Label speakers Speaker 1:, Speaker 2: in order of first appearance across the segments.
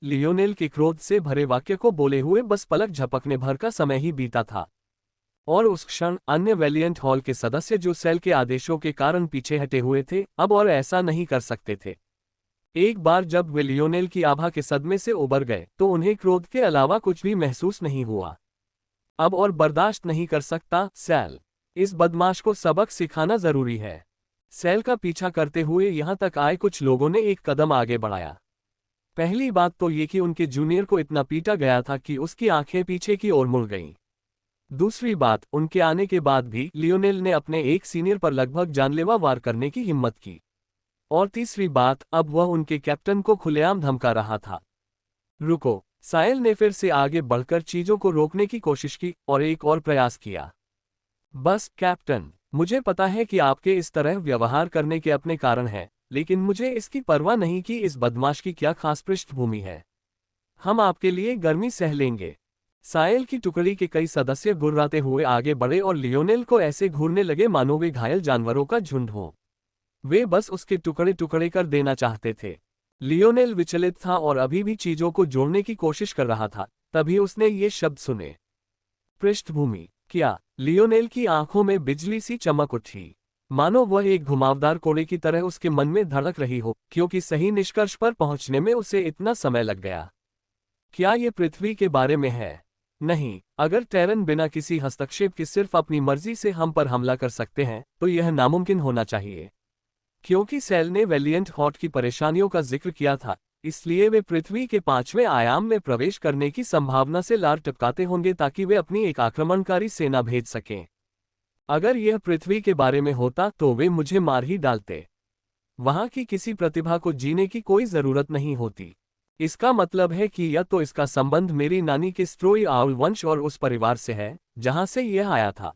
Speaker 1: Lionel के क्रोध से भरे वाक्य को बोले हुए बस पलक झपकने भर का समय ही बीता था। और उस क्षण अन्य वैलियंट हॉल के सदस्य जो सेल के आदेशों के कारण पीछे हटे हुए थे, अब और ऐसा नहीं कर सकते थे। एक बार जब वे लियोनेल की आभा के सदमे से उबर गए तो उन्हें क्रोध के अलावा कुछ भी महसूस नहीं हुआ। अब और बर्दाश्त नहीं कर सकता सेल। इस बदमाश को सबक सिखाना जरूरी है। सेल का पीछा करते हुए यहां तक आए कुछ लोगों ने एक कदम आगे बढ़ाया। पहली बात तो ये कि उनके जूनियर को इतना पीटा गया था कि उसकी आंखें पीछे की ओर मुड़ गईं। दूसरी बात, उनके आने के बाद भी लियोनेल ने अपने एक सीनियर पर लगभग जानलेवा वार करने की हिम्मत की। और तीसरी बात, अब वह उनके कैप्टन को खुलेआम धमका रहा था। रुको, सायल ने फिर से आगे बढ़कर चीजों को रोकने की कोशिश की और एक और प्रयास किया। बस कैप्टन, मुझे पता है कि आपके इस तरह व्यवहार करने के अपने कारण हैं, लेकिन मुझे इसकी परवाह नहीं कि इस बदमाश की क्या खास पृष्ठभूमि है। हम आपके लिए गर्मी सह लेंगे। सायल की टुकड़ी के कई सदस्य गुर्राते हुए आगे बढ़े और लियोनेल को ऐसे घूरने लगे मानो वे घायल जानवरों का झुंड हो। वे बस उसके टुकड़े टुकड़े कर देना चाहते थे। लियोनेल विचलित था और अभी भी चीजों को जोड़ने की कोशिश कर रहा था, तभी उसने ये शब्द सुने। पृष्ठभूमि। क्या? लियोनेल की आंखों में बिजली सी चमक उठी, मानो वह एक घुमावदार कोड़े की तरह उसके मन में धड़क रही हो, क्योंकि सही निष्कर्ष पर पहुंचने में उसे इतना समय लग गया। क्या ये पृथ्वी के बारे में है? नहीं, अगर टेरन बिना किसी हस्तक्षेप के सिर्फ अपनी मर्जी से हम पर हमला कर सकते हैं तो यह नामुमकिन होना चाहिए। क्योंकि सेल ने वेलियंट हॉट की परेशानियों का जिक्र किया था, इसलिए वे पृथ्वी के 5वें आयाम में प्रवेश करने की संभावना से लार टपकाते होंगे ताकि वे अपनी एक आक्रमणकारी सेना भेज सकें। अगर यह पृथ्वी के बारे में होता तो वे मुझे मार ही डालते। वहां की किसी प्रतिभा को जीने की कोई जरूरत नहीं होती। इसका मतलब है कि या तो इसका संबंध मेरी नानी के स्ट्रोई आउल वंश और उस परिवार से है जहां से यह आया था,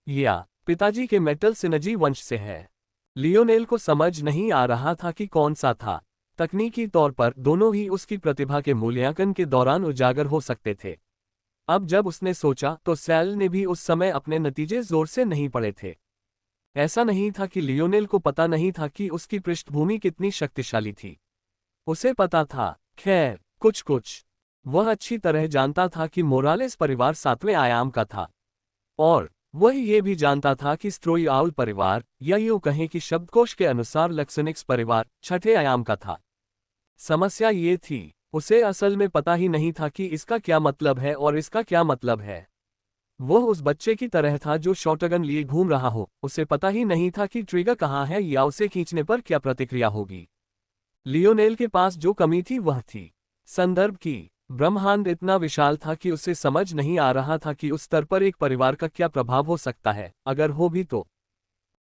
Speaker 1: या पिताजी के मेटल सिनजी वंश से है। लियोनेल को समझ नहीं आ रहा था कि कौन सा था। तकनीकी तौर पर दोनों ही उसकी प्रतिभा के मूल्यांकन के दौरान उजागर हो सकते थे। अब जब उसने सोचा तो सेल ने भी उस समय अपने नतीजे जोर से नहीं पड़े थे। ऐसा नहीं था कि लियोनेल को पता नहीं था कि उसकी पृष्ठभूमि कितनी शक्तिशाली थी। उसे पता था। खैर, कुछ कुछ वह अच्छी तरह जानता था कि मोरालेस परिवार 7वें आयाम का था, और वह ये भी जानता था कि स्ट्रोई आउल परिवार, या यूं कहें कि शब्दकोश के अनुसार लक्सनिक्स परिवार, 6ठे आयाम का था। समस्या ये थी, उसे असल में पता ही नहीं था कि इसका क्या मतलब है और इसका क्या मतलब है। वह उस बच्चे की तरह था जो शॉटगन लिए घूम रहा हो, उसे पता ही नहीं था कि ट्रिगर कहाँ है या उसे खींचने पर क्या प्रतिक्रिया होगी। लियोनेल के पास जो कमी थी वह थी संदर्भ की। ब्रह्मांड इतना विशाल था कि उसे समझ नहीं आ रहा था कि उस स्तर पर एक परिवार का क्या प्रभाव हो सकता है, अगर हो भी तो।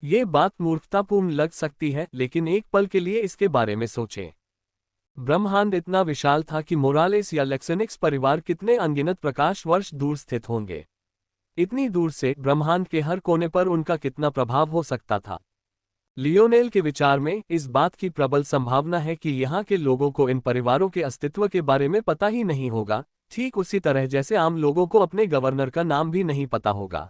Speaker 1: ये बात मूर्खतापूर्ण लग सकती है, लेकिन एक पल के लिए इसके बारे में सोचें। ब्रह्मांड इतना विशाल था कि मोरालेस या लेक्सेनिक्स परिवार कितने अनगिनत प्रकाश वर्ष दूर स्थित होंगे। इतनी दूर से ब्रह्मांड के हर कोने पर उनका कितना प्रभाव हो सकता था। लियोनेल के विचार में इस बात की प्रबल संभावना है कि यहाँ के लोगों को इन परिवारों के अस्तित्व के बारे में पता ही नहीं होगा, ठीक उसी तरह जैसे आम लोगों को अपने गवर्नर का नाम भी नहीं पता होगा।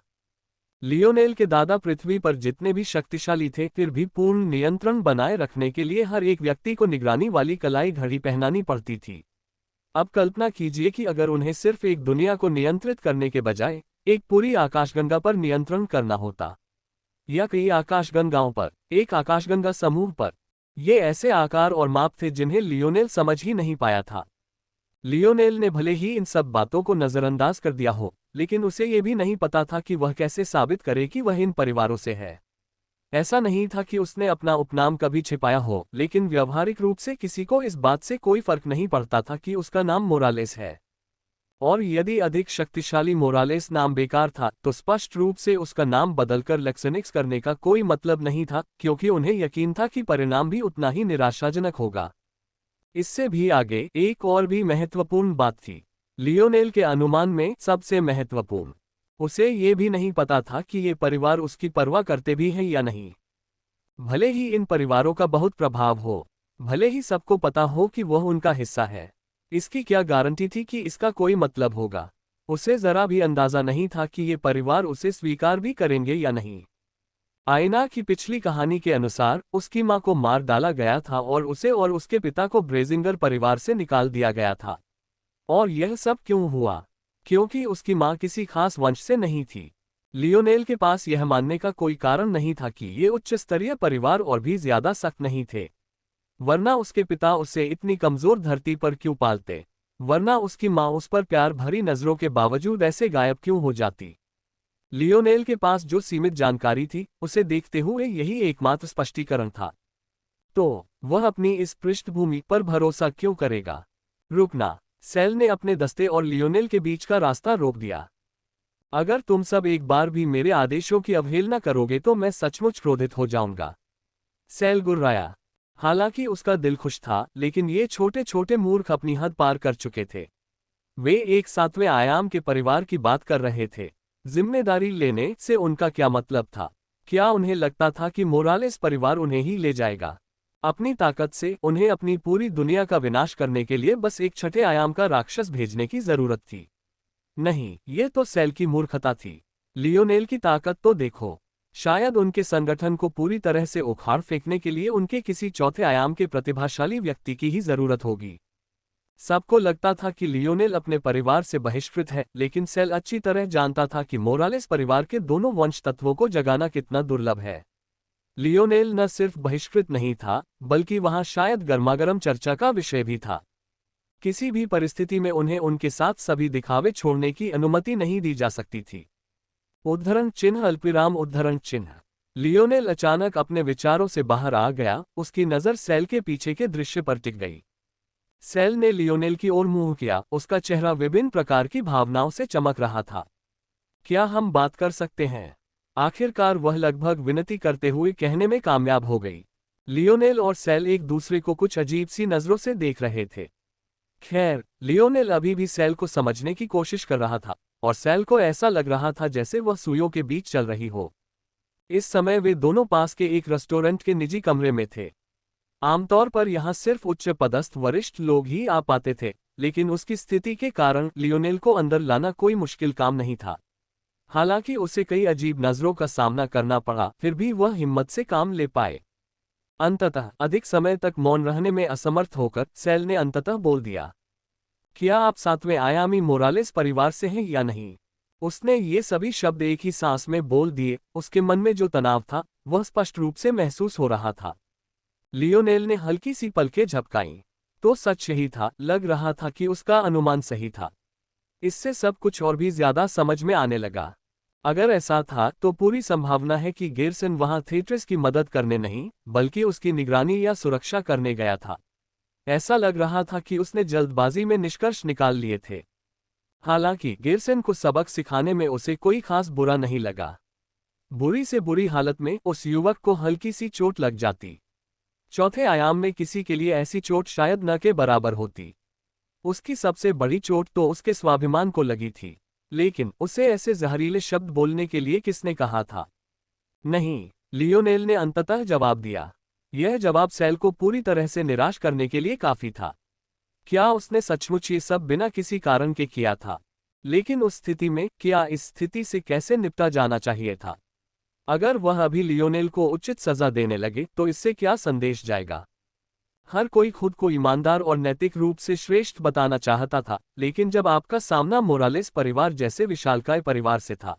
Speaker 1: लियोनेल के दादा पृथ्वी पर जितने भी शक्तिशाली थे, फिर भी पूर्ण नियंत्रण बनाए रखने के लिए हर एक व्यक्ति को निगरानी वाली कलाई घड़ी पहनानी पड़ती थी। अब कल्पना कीजिए कि अगर उन्हें सिर्फ एक दुनिया को नियंत्रित करने के बजाय एक पूरी आकाशगंगा पर नियंत्रण करना होता, या कई आकाशगंगाओं पर, एक आकाशगंगा समूह पर। ये ऐसे आकार और माप थे जिन्हें लियोनेल समझ ही नहीं पाया था। लियोनेल ने भले ही इन सब बातों को नजरअंदाज कर दिया हो, लेकिन उसे ये भी नहीं पता था कि वह कैसे साबित करे कि वह इन परिवारों से है। ऐसा नहीं था कि उसने अपना उपनाम कभी छिपाया हो, लेकिन व्यावहारिक रूप से किसी को इस बात से कोई फर्क नहीं पड़ता था कि उसका नाम मोरालेस है। और यदि अधिक शक्तिशाली मोरालेस नाम बेकार था तो स्पष्ट रूप से उसका नाम बदलकर लेक्सेनिक्स करने का कोई मतलब नहीं था, क्योंकि उन्हें यकीन था कि परिणाम भी उतना ही निराशाजनक होगा। इससे भी आगे एक और भी महत्वपूर्ण बात थी। लियोनेल के अनुमान में सबसे महत्वपूर्ण, उसे ये भी नहीं पता था कि ये परिवार उसकी परवाह करते भी हैं या नहीं। भले ही इन परिवारों का बहुत प्रभाव हो, भले ही सबको पता हो कि वह उनका हिस्सा है, इसकी क्या गारंटी थी कि इसका कोई मतलब होगा। उसे जरा भी अंदाजा नहीं था कि ये परिवार उसे स्वीकार भी करेंगे या नहीं। आईना की पिछली कहानी के अनुसार उसकी मां को मार डाला गया था और उसे और उसके पिता को ब्रेजिंगर परिवार से निकाल दिया गया था। और यह सब क्यों हुआ? क्योंकि उसकी मां किसी खास वंश से नहीं थी। लियोनेल के पास यह मानने का कोई कारण नहीं था कि ये उच्च स्तरीय परिवार और भी ज्यादा सख्त नहीं थे। वरना उसके पिता उसे इतनी कमजोर धरती पर क्यों पालते? वरना उसकी मां उस पर प्यार भरी नजरों के बावजूद ऐसे गायब क्यों हो जाती? लियोनेल के पास जो सीमित जानकारी थी, उसे देखते हुए यही एकमात्र स्पष्टीकरण था। तो वह अपनी इस पृष्ठभूमि पर भरोसा क्यों करेगा? रुकना। सेल ने अपने दस्ते और लियोनेल के बीच का रास्ता रोक दिया। अगर तुम सब एक बार भी मेरे आदेशों की अवहेलना करोगे तो मैं सचमुच क्रोधित हो जाऊंगा। सेल गुर्राया। हालांकि उसका दिल खुश था, लेकिन ये छोटे छोटे मूर्ख अपनी हद पार कर चुके थे। वे एक सातवें आयाम के परिवार की बात कर रहे थे। जिम्मेदारी लेने से उनका क्या मतलब था? क्या उन्हें लगता था कि मोरालेस परिवार उन्हें ही ले जाएगा? अपनी ताकत से उन्हें अपनी पूरी दुनिया का विनाश करने के लिए बस एक छठे आयाम का राक्षस भेजने की जरूरत थी। नहीं, ये तो सेल की मूर्खता थी। लियोनेल की ताकत तो देखो। शायद उनके संगठन को पूरी तरह से उखाड़ फेंकने के लिए उनके किसी चौथे आयाम के प्रतिभाशाली व्यक्ति की ही जरूरत होगी। सबको लगता था कि लियोनेल अपने परिवार से बहिष्कृत है, लेकिन सेल अच्छी तरह जानता था कि मोरालेस परिवार के दोनों वंश तत्वों को जगाना कितना दुर्लभ है। लियोनेल न सिर्फ बहिष्कृत नहीं था, बल्कि वहां शायद गर्मागर्म चर्चा का विषय भी था। किसी भी परिस्थिति में उन्हें उनके साथ सभी दिखावे छोड़ने की अनुमति नहीं दी जा सकती थी। उद्धरण चिन्ह अल्पविराम उद्धरण चिन्ह। लियोनेल अचानक अपने विचारों से बाहर आ गया, उसकी नजर सेल के पीछे के दृश्य पर टिक गई। सेल ने लियोनेल की ओर मुंह किया, उसका चेहरा विभिन्न प्रकार की भावनाओं से चमक रहा था। क्या हम बात कर सकते हैं? आखिरकार वह लगभग विनती करते हुए कहने में कामयाब हो गई। लियोनेल और सेल एक दूसरे को कुछ अजीब सी नजरों से देख रहे थे। खैर, लियोनेल अभी भी सेल को समझने की कोशिश कर रहा था, और सेल को ऐसा लग रहा था जैसे वह सुइयों के बीच चल रही हो। इस समय वे दोनों पास के एक रेस्टोरेंट के निजी कमरे में थे। आमतौर पर यहां सिर्फ उच्च पदस्थ वरिष्ठ लोग ही आ पाते थे, लेकिन उसकी स्थिति के कारण लियोनेल को अंदर लाना कोई मुश्किल काम नहीं था। हालांकि उसे कई अजीब नजरों का सामना करना पड़ा, फिर भी वह हिम्मत से काम ले पाए। अंततः अधिक समय तक मौन रहने में असमर्थ होकर सेल ने अंततः बोल दिया, क्या आप सातवें आयामी मोरालेस परिवार से हैं या नहीं? उसने ये सभी शब्द एक ही सांस में बोल दिए। उसके मन में जो तनाव था, वह स्पष्ट रूप से महसूस हो रहा था। लियोनेल ने हल्की सी पलकें झपकाईं। तो सच यही था, लग रहा था कि उसका अनुमान सही था। इससे सब कुछ और भी ज्यादा समझ में आने लगा। अगर ऐसा था, तो पूरी संभावना है कि गेरसन वहां थेट्रेस की मदद करने नहीं, बल्कि उसकी निगरानी या सुरक्षा करने गया था। ऐसा लग रहा था कि उसने जल्दबाजी में निष्कर्ष निकाल लिए थे। हालांकि गेरसन को सबक सिखाने में उसे कोई खास बुरा नहीं लगा। बुरी से बुरी हालत में उस युवक को हल्की सी चोट लग जाती। चौथे आयाम में किसी के लिए ऐसी चोट शायद न के बराबर होती। उसकी सबसे बड़ी चोट तो उसके स्वाभिमान को लगी थी। लेकिन उसे ऐसे जहरीले शब्द बोलने के लिए किसने कहा था? नहीं, लियोनेल ने अंततः जवाब दिया। यह जवाब सेल को पूरी तरह से निराश करने के लिए काफी था। क्या उसने सचमुच ये सब बिना किसी कारण के किया था? लेकिन उस स्थिति में क्या इस स्थिति से कैसे निपटा जाना चाहिए था? अगर वह अभी लियोनेल को उचित सजा देने लगे तो इससे क्या संदेश जाएगा? हर कोई खुद को ईमानदार और नैतिक रूप से श्रेष्ठ बताना चाहता था, लेकिन जब आपका सामना मोरालेस परिवार जैसे विशालकाय परिवार से था,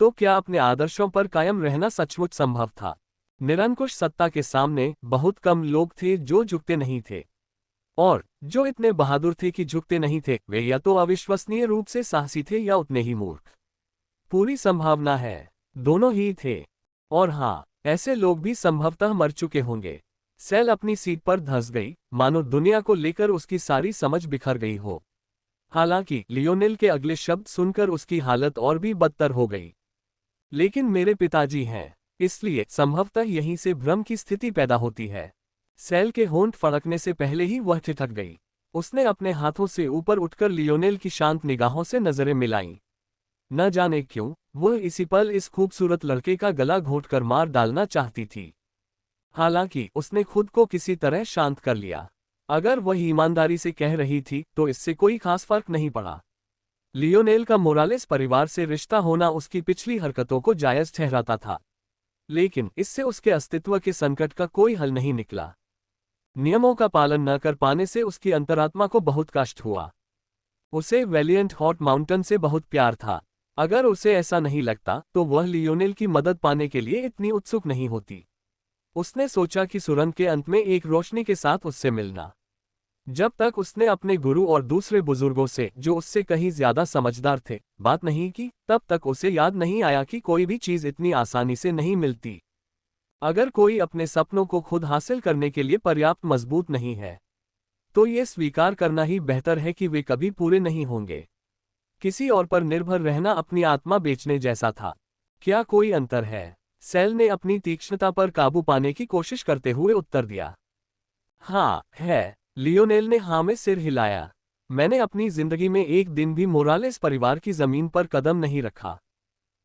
Speaker 1: तो क्या अपने आदर्शों पर कायम रहना सचमुच संभव था? निरंकुश सत्ता के सामने बहुत कम लोग थे जो झुकते नहीं थे, और जो इतने बहादुर थे कि झुकते नहीं थे, वे या तो अविश्वसनीय रूप से साहसी थे या उतने ही मूर्ख। पूरी संभावना है, दोनों ही थे। और हाँ, ऐसे लोग भी संभवतः मर चुके होंगे। सेल अपनी सीट पर धंस गई, मानो दुनिया को लेकर उसकी सारी समझ बिखर गई हो। हालांकि लियोनेल के अगले शब्द सुनकर उसकी हालत और भी बदतर हो गई। लेकिन मेरे पिताजी हैं, इसलिए संभवतः यहीं से भ्रम की स्थिति पैदा होती है। सेल के होंठ फड़कने से पहले ही वह ठिठक गई। उसने अपने हाथों से ऊपर उठकर लियोनेल की शांत निगाहों से नजरें मिलाईं। न जाने क्यों, वह इसी पल इस खूबसूरत लड़के का गला घोंटकर मार डालना चाहती थी। हालांकि उसने खुद को किसी तरह शांत कर लिया। अगर वह ईमानदारी से कह रही थी तो इससे कोई खास फर्क नहीं पड़ा। लियोनेल का मोरालेस परिवार से रिश्ता होना उसकी पिछली हरकतों को जायज ठहराता था। लेकिन इससे उसके अस्तित्व के संकट का कोई हल नहीं निकला। नियमों का पालन न कर पाने से उसकी अंतरात्मा को बहुत कष्ट हुआ। उसे वैलिएंट हॉट माउंटेन से बहुत प्यार था। अगर उसे ऐसा नहीं लगता तो वह लियोनेल की मदद पाने के लिए इतनी उत्सुक नहीं होती। उसने सोचा कि सुरंग के अंत में एक रोशनी के साथ उससे मिलना। जब तक उसने अपने गुरु और दूसरे बुजुर्गों से, जो उससे कहीं ज्यादा समझदार थे, बात नहीं की, तब तक उसे याद नहीं आया कि कोई भी चीज इतनी आसानी से नहीं मिलती। अगर कोई अपने सपनों को खुद हासिल करने के लिए पर्याप्त मजबूत नहीं है, तो ये स्वीकार करना ही बेहतर है कि वे कभी पूरे नहीं होंगे। किसी और पर निर्भर रहना अपनी आत्मा बेचने जैसा था। क्या कोई अंतर है? सेल ने अपनी तीक्ष्णता पर काबू पाने की कोशिश करते हुए उत्तर दिया। हाँ, है। लियोनेल ने हाँ में सिर हिलाया। मैंने अपनी जिंदगी में एक दिन भी मोरालेस परिवार की जमीन पर कदम नहीं रखा।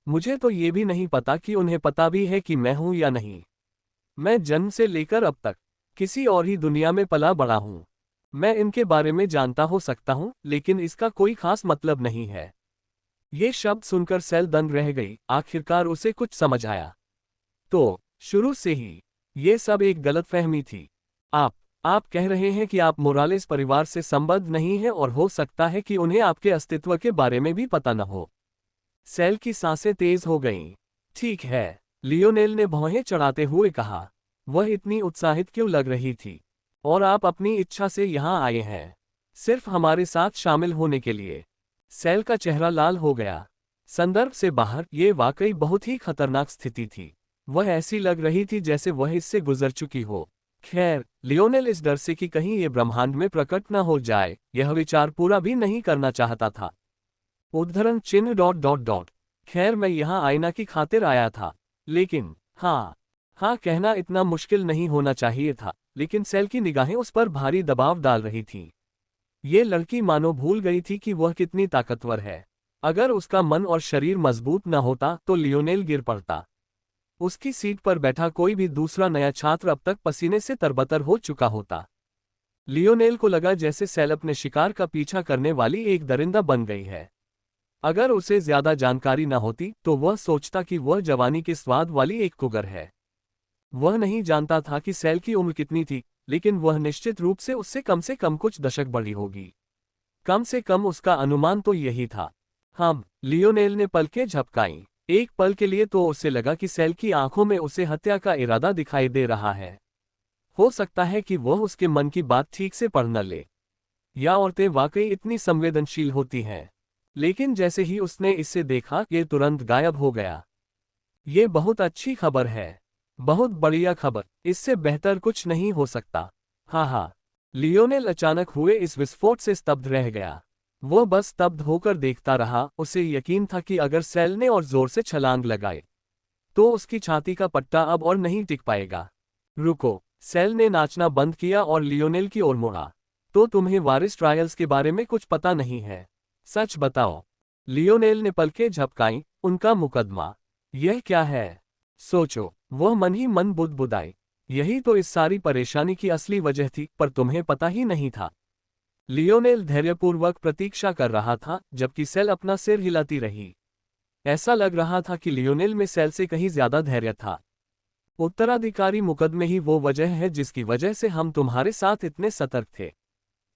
Speaker 1: मुझे तो ये भी नहीं पता कि उन्हें पता भी है कि मैं हूं या नहीं। मैं जन्म से लेकर अब तक किसी और ही दुनिया में पला बड़ा हूं। मैं इनके बारे में जानता हो सकता हूं, लेकिन इसका कोई खास मतलब नहीं है। ये शब्द सुनकर सेल दंग रह गई। आखिरकार उसे कुछ समझ आया। तो शुरू से ही ये सब एक गलतफहमी थी। आप कह रहे हैं कि आप मोरालेस परिवार से संबद्ध नहीं हैं और हो सकता है कि उन्हें आपके अस्तित्व के बारे में भी पता न हो। सेल की सांसें तेज हो गईं। ठीक है, लियोनेल ने भौहें चढ़ाते हुए कहा। वह इतनी उत्साहित क्यों लग रही थी? और आप अपनी इच्छा से यहाँ आए हैं, सिर्फ हमारे साथ शामिल होने के लिए? सेल का चेहरा लाल हो गया। संदर्भ से बाहर ये वाकई बहुत ही खतरनाक स्थिति थी। वह ऐसी लग रही थी जैसे वह इससे गुजर चुकी हो। खैर, लियोनेल इस डर से कि कहीं ये ब्रह्मांड में प्रकट न हो जाए, यह विचार पूरा भी नहीं करना चाहता था। उद्धरण चिन्ह ... खैर, मैं यहाँ आईना की खातिर आया था। लेकिन हाँ कहना इतना मुश्किल नहीं होना चाहिए था, लेकिन सेल की निगाहें उस पर भारी दबाव डाल रही थीं। ये लड़की मानो भूल गई थी कि वह कितनी ताकतवर है। अगर उसका मन और शरीर मजबूत न होता तो लियोनेल गिर पड़ता। उसकी सीट पर बैठा कोई भी दूसरा नया छात्र अब तक पसीने से तरबतर हो चुका होता। लियोनेल को लगा जैसे सेल अपने शिकार का पीछा करने वाली एक दरिंदा बन गई है। अगर उसे ज्यादा जानकारी न होती तो वह सोचता कि वह जवानी के स्वाद वाली एक कुगर है। वह नहीं जानता था कि सेल की उम्र कितनी थी, लेकिन वह निश्चित रूप से कम कुछ दशक बड़ी होगी। कम से कम उसका अनुमान तो यही था। हाँ, लियोनेल ने पलकें झपकाईं। एक पल के लिए तो उसे लगा कि सेल की आंखों में उसे हत्या का इरादा दिखाई दे रहा है। हो सकता है कि वह उसके मन की बात ठीक से पढ़ न ले, या औरतें वाकई इतनी संवेदनशील होती हैं। लेकिन जैसे ही उसने इसे देखा, ये तुरंत गायब हो गया। ये बहुत अच्छी खबर है, बहुत बढ़िया खबर। इससे बेहतर कुछ नहीं हो सकता। हाँ, लियोनेल अचानक हुए इस विस्फोट से स्तब्ध रह गया। वह बस स्तब्ध होकर देखता रहा। उसे यकीन था कि अगर सेल ने और जोर से छलांग लगाए तो उसकी छाती का पट्टा अब और नहीं टिक पाएगा। रुको, सेल ने नाचना बंद किया और लियोनेल की ओर मुड़ा। तो तुम्हें वारिस ट्रायल्स के बारे में कुछ पता नहीं है? सच बताओ। लियोनेल ने पलकें झपकाईं। उनका मुकदमा? यह क्या है? सोचो। वह मन ही मन बुदबुदाई। यही तो इस सारी परेशानी की असली वजह थी, पर तुम्हें पता ही नहीं था। लियोनेल धैर्यपूर्वक प्रतीक्षा कर रहा था, जबकि सेल अपना सिर हिलाती रही। ऐसा लग रहा था कि लियोनेल में सेल से कहीं ज्यादा धैर्य था। उत्तराधिकारी मुकदमे ही वो वजह है जिसकी वजह से हम तुम्हारे साथ इतने सतर्क थे।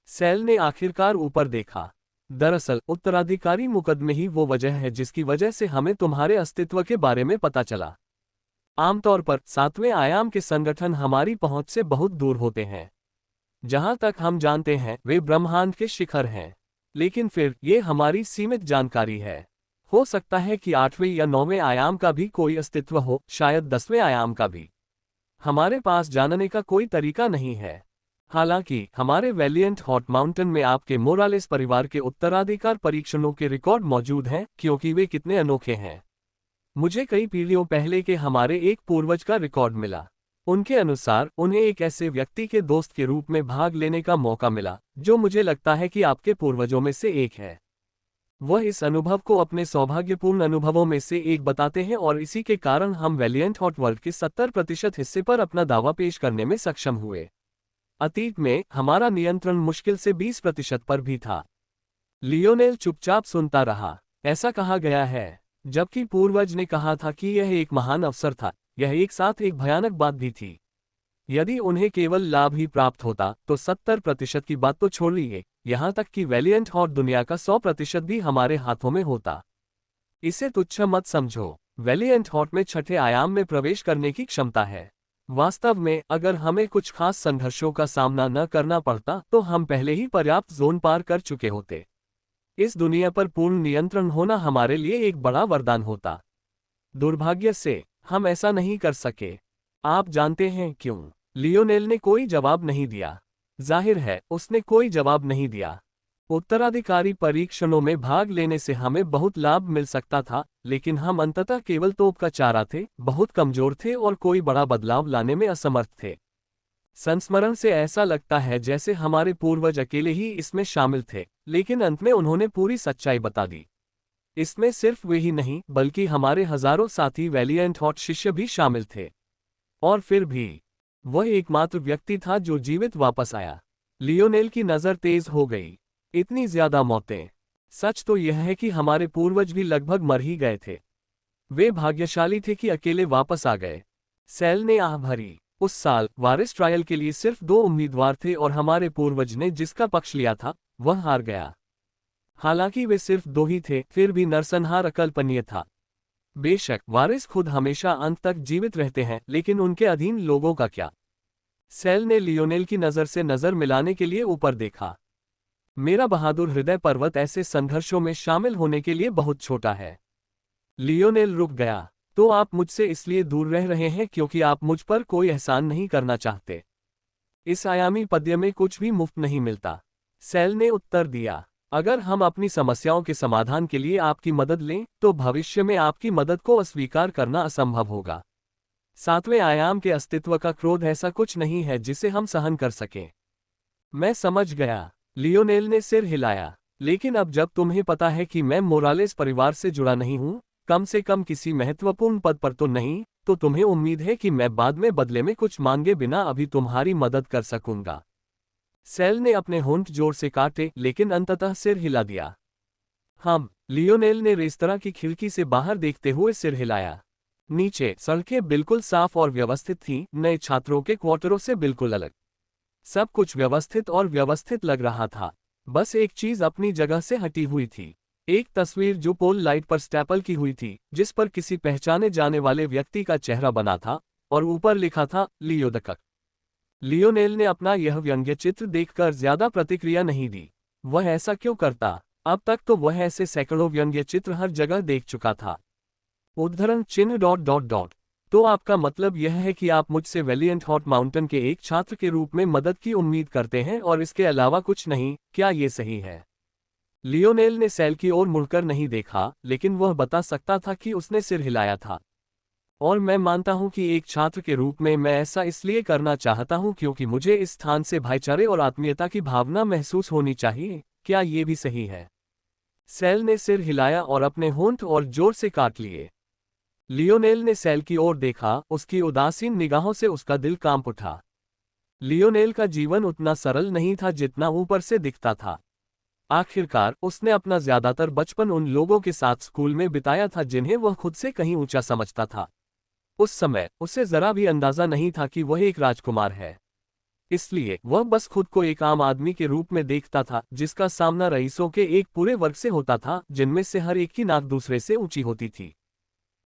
Speaker 1: सेल ने आखिरकार ऊपर देखा। दरअसल उत्तराधिकारी मुकदमे ही वो वजह है जिसकी वजह से हमें तुम्हारे अस्तित्व के बारे में पता चला। आमतौर पर 7वें आयाम के संगठन हमारी पहुंच से बहुत दूर होते हैं। जहां तक हम जानते हैं वे ब्रह्मांड के शिखर हैं। लेकिन फिर ये हमारी सीमित जानकारी है। हो सकता है कि 8वें या 9वें आयाम का भी कोई अस्तित्व हो, शायद 10वें आयाम का भी। हमारे पास जानने का कोई तरीका नहीं है। हालांकि हमारे वैलिएंट हॉट माउंटेन में आपके मोरालेस परिवार के उत्तराधिकार परीक्षणों के रिकॉर्ड मौजूद हैं, क्योंकि वे कितने अनोखे हैं। मुझे कई पीढ़ियों पहले के हमारे एक पूर्वज का रिकॉर्ड मिला। उनके अनुसार उन्हें एक ऐसे व्यक्ति के दोस्त के रूप में भाग लेने का मौका मिला, जो मुझे लगता है कि आपके पूर्वजों में से एक है। वह इस अनुभव को अपने सौभाग्यपूर्ण अनुभवों में से एक बताते हैं और इसी के कारण हम वैलिएंट हॉट वर्ल्ड के 70% हिस्से पर अपना दावा पेश करने में सक्षम हुए। अतीत में हमारा नियंत्रण मुश्किल से 20% पर भी था। लियोनेल चुपचाप सुनता रहा। ऐसा कहा गया है, जबकि पूर्वज ने कहा था कि यह एक महान अवसर था, यह एक साथ एक भयानक बात भी थी। यदि उन्हें केवल लाभ ही प्राप्त होता तो 70% की बात तो छोड़ लीजिए, यहाँ तक कि वैलिएंट हॉर्ट दुनिया का 100% भी हमारे हाथों में होता। इसे तुच्छ मत समझो। वैलिएंट हॉर्ट में छठे आयाम में प्रवेश करने की क्षमता है। वास्तव में अगर हमें कुछ खास संघर्षों का सामना न करना पड़ता तो हम पहले ही पर्याप्त जोन पार कर चुके होते। इस दुनिया पर पूर्ण नियंत्रण होना हमारे लिए एक बड़ा वरदान होता। दुर्भाग्य से हम ऐसा नहीं कर सके। आप जानते हैं क्यों? लियोनेल ने कोई जवाब नहीं दिया। जाहिर है उसने कोई जवाब नहीं दिया। उत्तराधिकारी परीक्षणों में भाग लेने से हमें बहुत लाभ मिल सकता था, लेकिन हम अंततः केवल तोप का चारा थे, बहुत कमजोर थे और कोई बड़ा बदलाव लाने में असमर्थ थे। संस्मरण से ऐसा लगता है जैसे हमारे पूर्वज अकेले ही इसमें शामिल थे, लेकिन अंत में उन्होंने पूरी सच्चाई बता दी। इसमें सिर्फ वे ही नहीं बल्कि हमारे हजारों साथी वैलिएंट हॉट शिष्य भी शामिल थे। और फिर भी वह एकमात्र व्यक्ति था जो जीवित वापस आया। लियोनेल की नजर तेज हो गई। इतनी ज्यादा मौतें। सच तो यह है कि हमारे पूर्वज भी लगभग मर ही गए थे। वे भाग्यशाली थे कि अकेले वापस आ गए। सेल ने आह भरी। उस साल वारिस ट्रायल के लिए सिर्फ 2 उम्मीदवार थे और हमारे पूर्वज ने जिसका पक्ष लिया था वह हार गया। हालांकि वे सिर्फ 2 ही थे, फिर भी नरसंहार अकल्पनीय था। बेशक वारिस खुद हमेशा अंत तक जीवित रहते हैं, लेकिन उनके अधीन लोगों का क्या? सेल ने लियोनेल की नजर से नजर मिलाने के लिए ऊपर देखा। मेरा बहादुर हृदय पर्वत ऐसे संघर्षों में शामिल होने के लिए बहुत छोटा है। लियोनेल रुक गया। तो आप मुझसे इसलिए दूर रह रहे हैं क्योंकि आप मुझ पर कोई एहसान नहीं करना चाहते। इस आयामी पद्य में कुछ भी मुफ्त नहीं मिलता। सेल ने उत्तर दिया। अगर हम अपनी समस्याओं के समाधान के लिए आपकी मदद लें तो भविष्य में आपकी मदद को अस्वीकार करना असंभव होगा। 7वें आयाम के अस्तित्व का क्रोध ऐसा कुछ नहीं है जिसे हम सहन कर सकें। मैं समझ गया। लियोनेल ने सिर हिलाया। लेकिन अब जब तुम्हें पता है कि मैं मोरालेस परिवार से जुड़ा नहीं हूं, कम से कम किसी महत्वपूर्ण पद पर तो नहीं, तो तुम्हें उम्मीद है कि मैं बाद में बदले में कुछ मांगे बिना अभी तुम्हारी मदद कर सकूंगा। सेल ने अपने होंठ जोर से काटे, लेकिन अंततः सिर हिला दिया। हम। लियोनेल ने रेस्तरां की खिड़की से बाहर देखते हुए सिर हिलाया। नीचे सड़कें बिल्कुल साफ और व्यवस्थित थीं, नए छात्रों के क्वार्टरों से बिल्कुल अलग। सब कुछ व्यवस्थित और व्यवस्थित लग रहा था। बस एक चीज अपनी जगह से हटी हुई थी। एक तस्वीर जो पोल लाइट पर स्टैपल की हुई थी, जिस पर किसी पहचाने जाने वाले व्यक्ति का चेहरा बना था और ऊपर लिखा था लियोदकक। लियोनेल ने अपना यह व्यंग्य चित्र देखकर ज्यादा प्रतिक्रिया नहीं दी। वह ऐसा क्यों करता? अब तक तो वह ऐसे सैकड़ों व्यंग्य चित्र हर जगह देख चुका था। उद्धरण चिन्ह ... तो आपका मतलब यह है कि आप मुझसे वैलिएंट हॉट माउंटेन के एक छात्र के रूप में मदद की उम्मीद करते हैं और इसके अलावा कुछ नहीं, क्या ये सही है? लियोनेल ने सेल की ओर मुड़कर नहीं देखा, लेकिन वह बता सकता था कि उसने सिर हिलाया था। और मैं मानता हूं कि एक छात्र के रूप में मैं ऐसा इसलिए करना चाहता हूं क्योंकि मुझे इस स्थान से भाईचारे और आत्मीयता की भावना महसूस होनी चाहिए। क्या ये भी सही है? सेल ने सिर हिलाया और अपने होंठ और जोर से काट लिए। लियोनेल ने सेल की ओर देखा, उसकी उदासीन निगाहों से उसका दिल कांप उठा। लियोनेल का जीवन उतना सरल नहीं था जितना ऊपर से दिखता था। आखिरकार उसने अपना ज्यादातर बचपन उन लोगों के साथ स्कूल में बिताया था जिन्हें वह खुद से कहीं ऊंचा समझता था। उस समय उसे जरा भी अंदाजा नहीं था कि वह एक राजकुमार है। इसलिए वह बस खुद को एक आम आदमी के रूप में देखता था, जिसका सामना रईसों के एक पूरे वर्ग से होता था, जिनमें से हर एक की नाक दूसरे से ऊंची होती थी।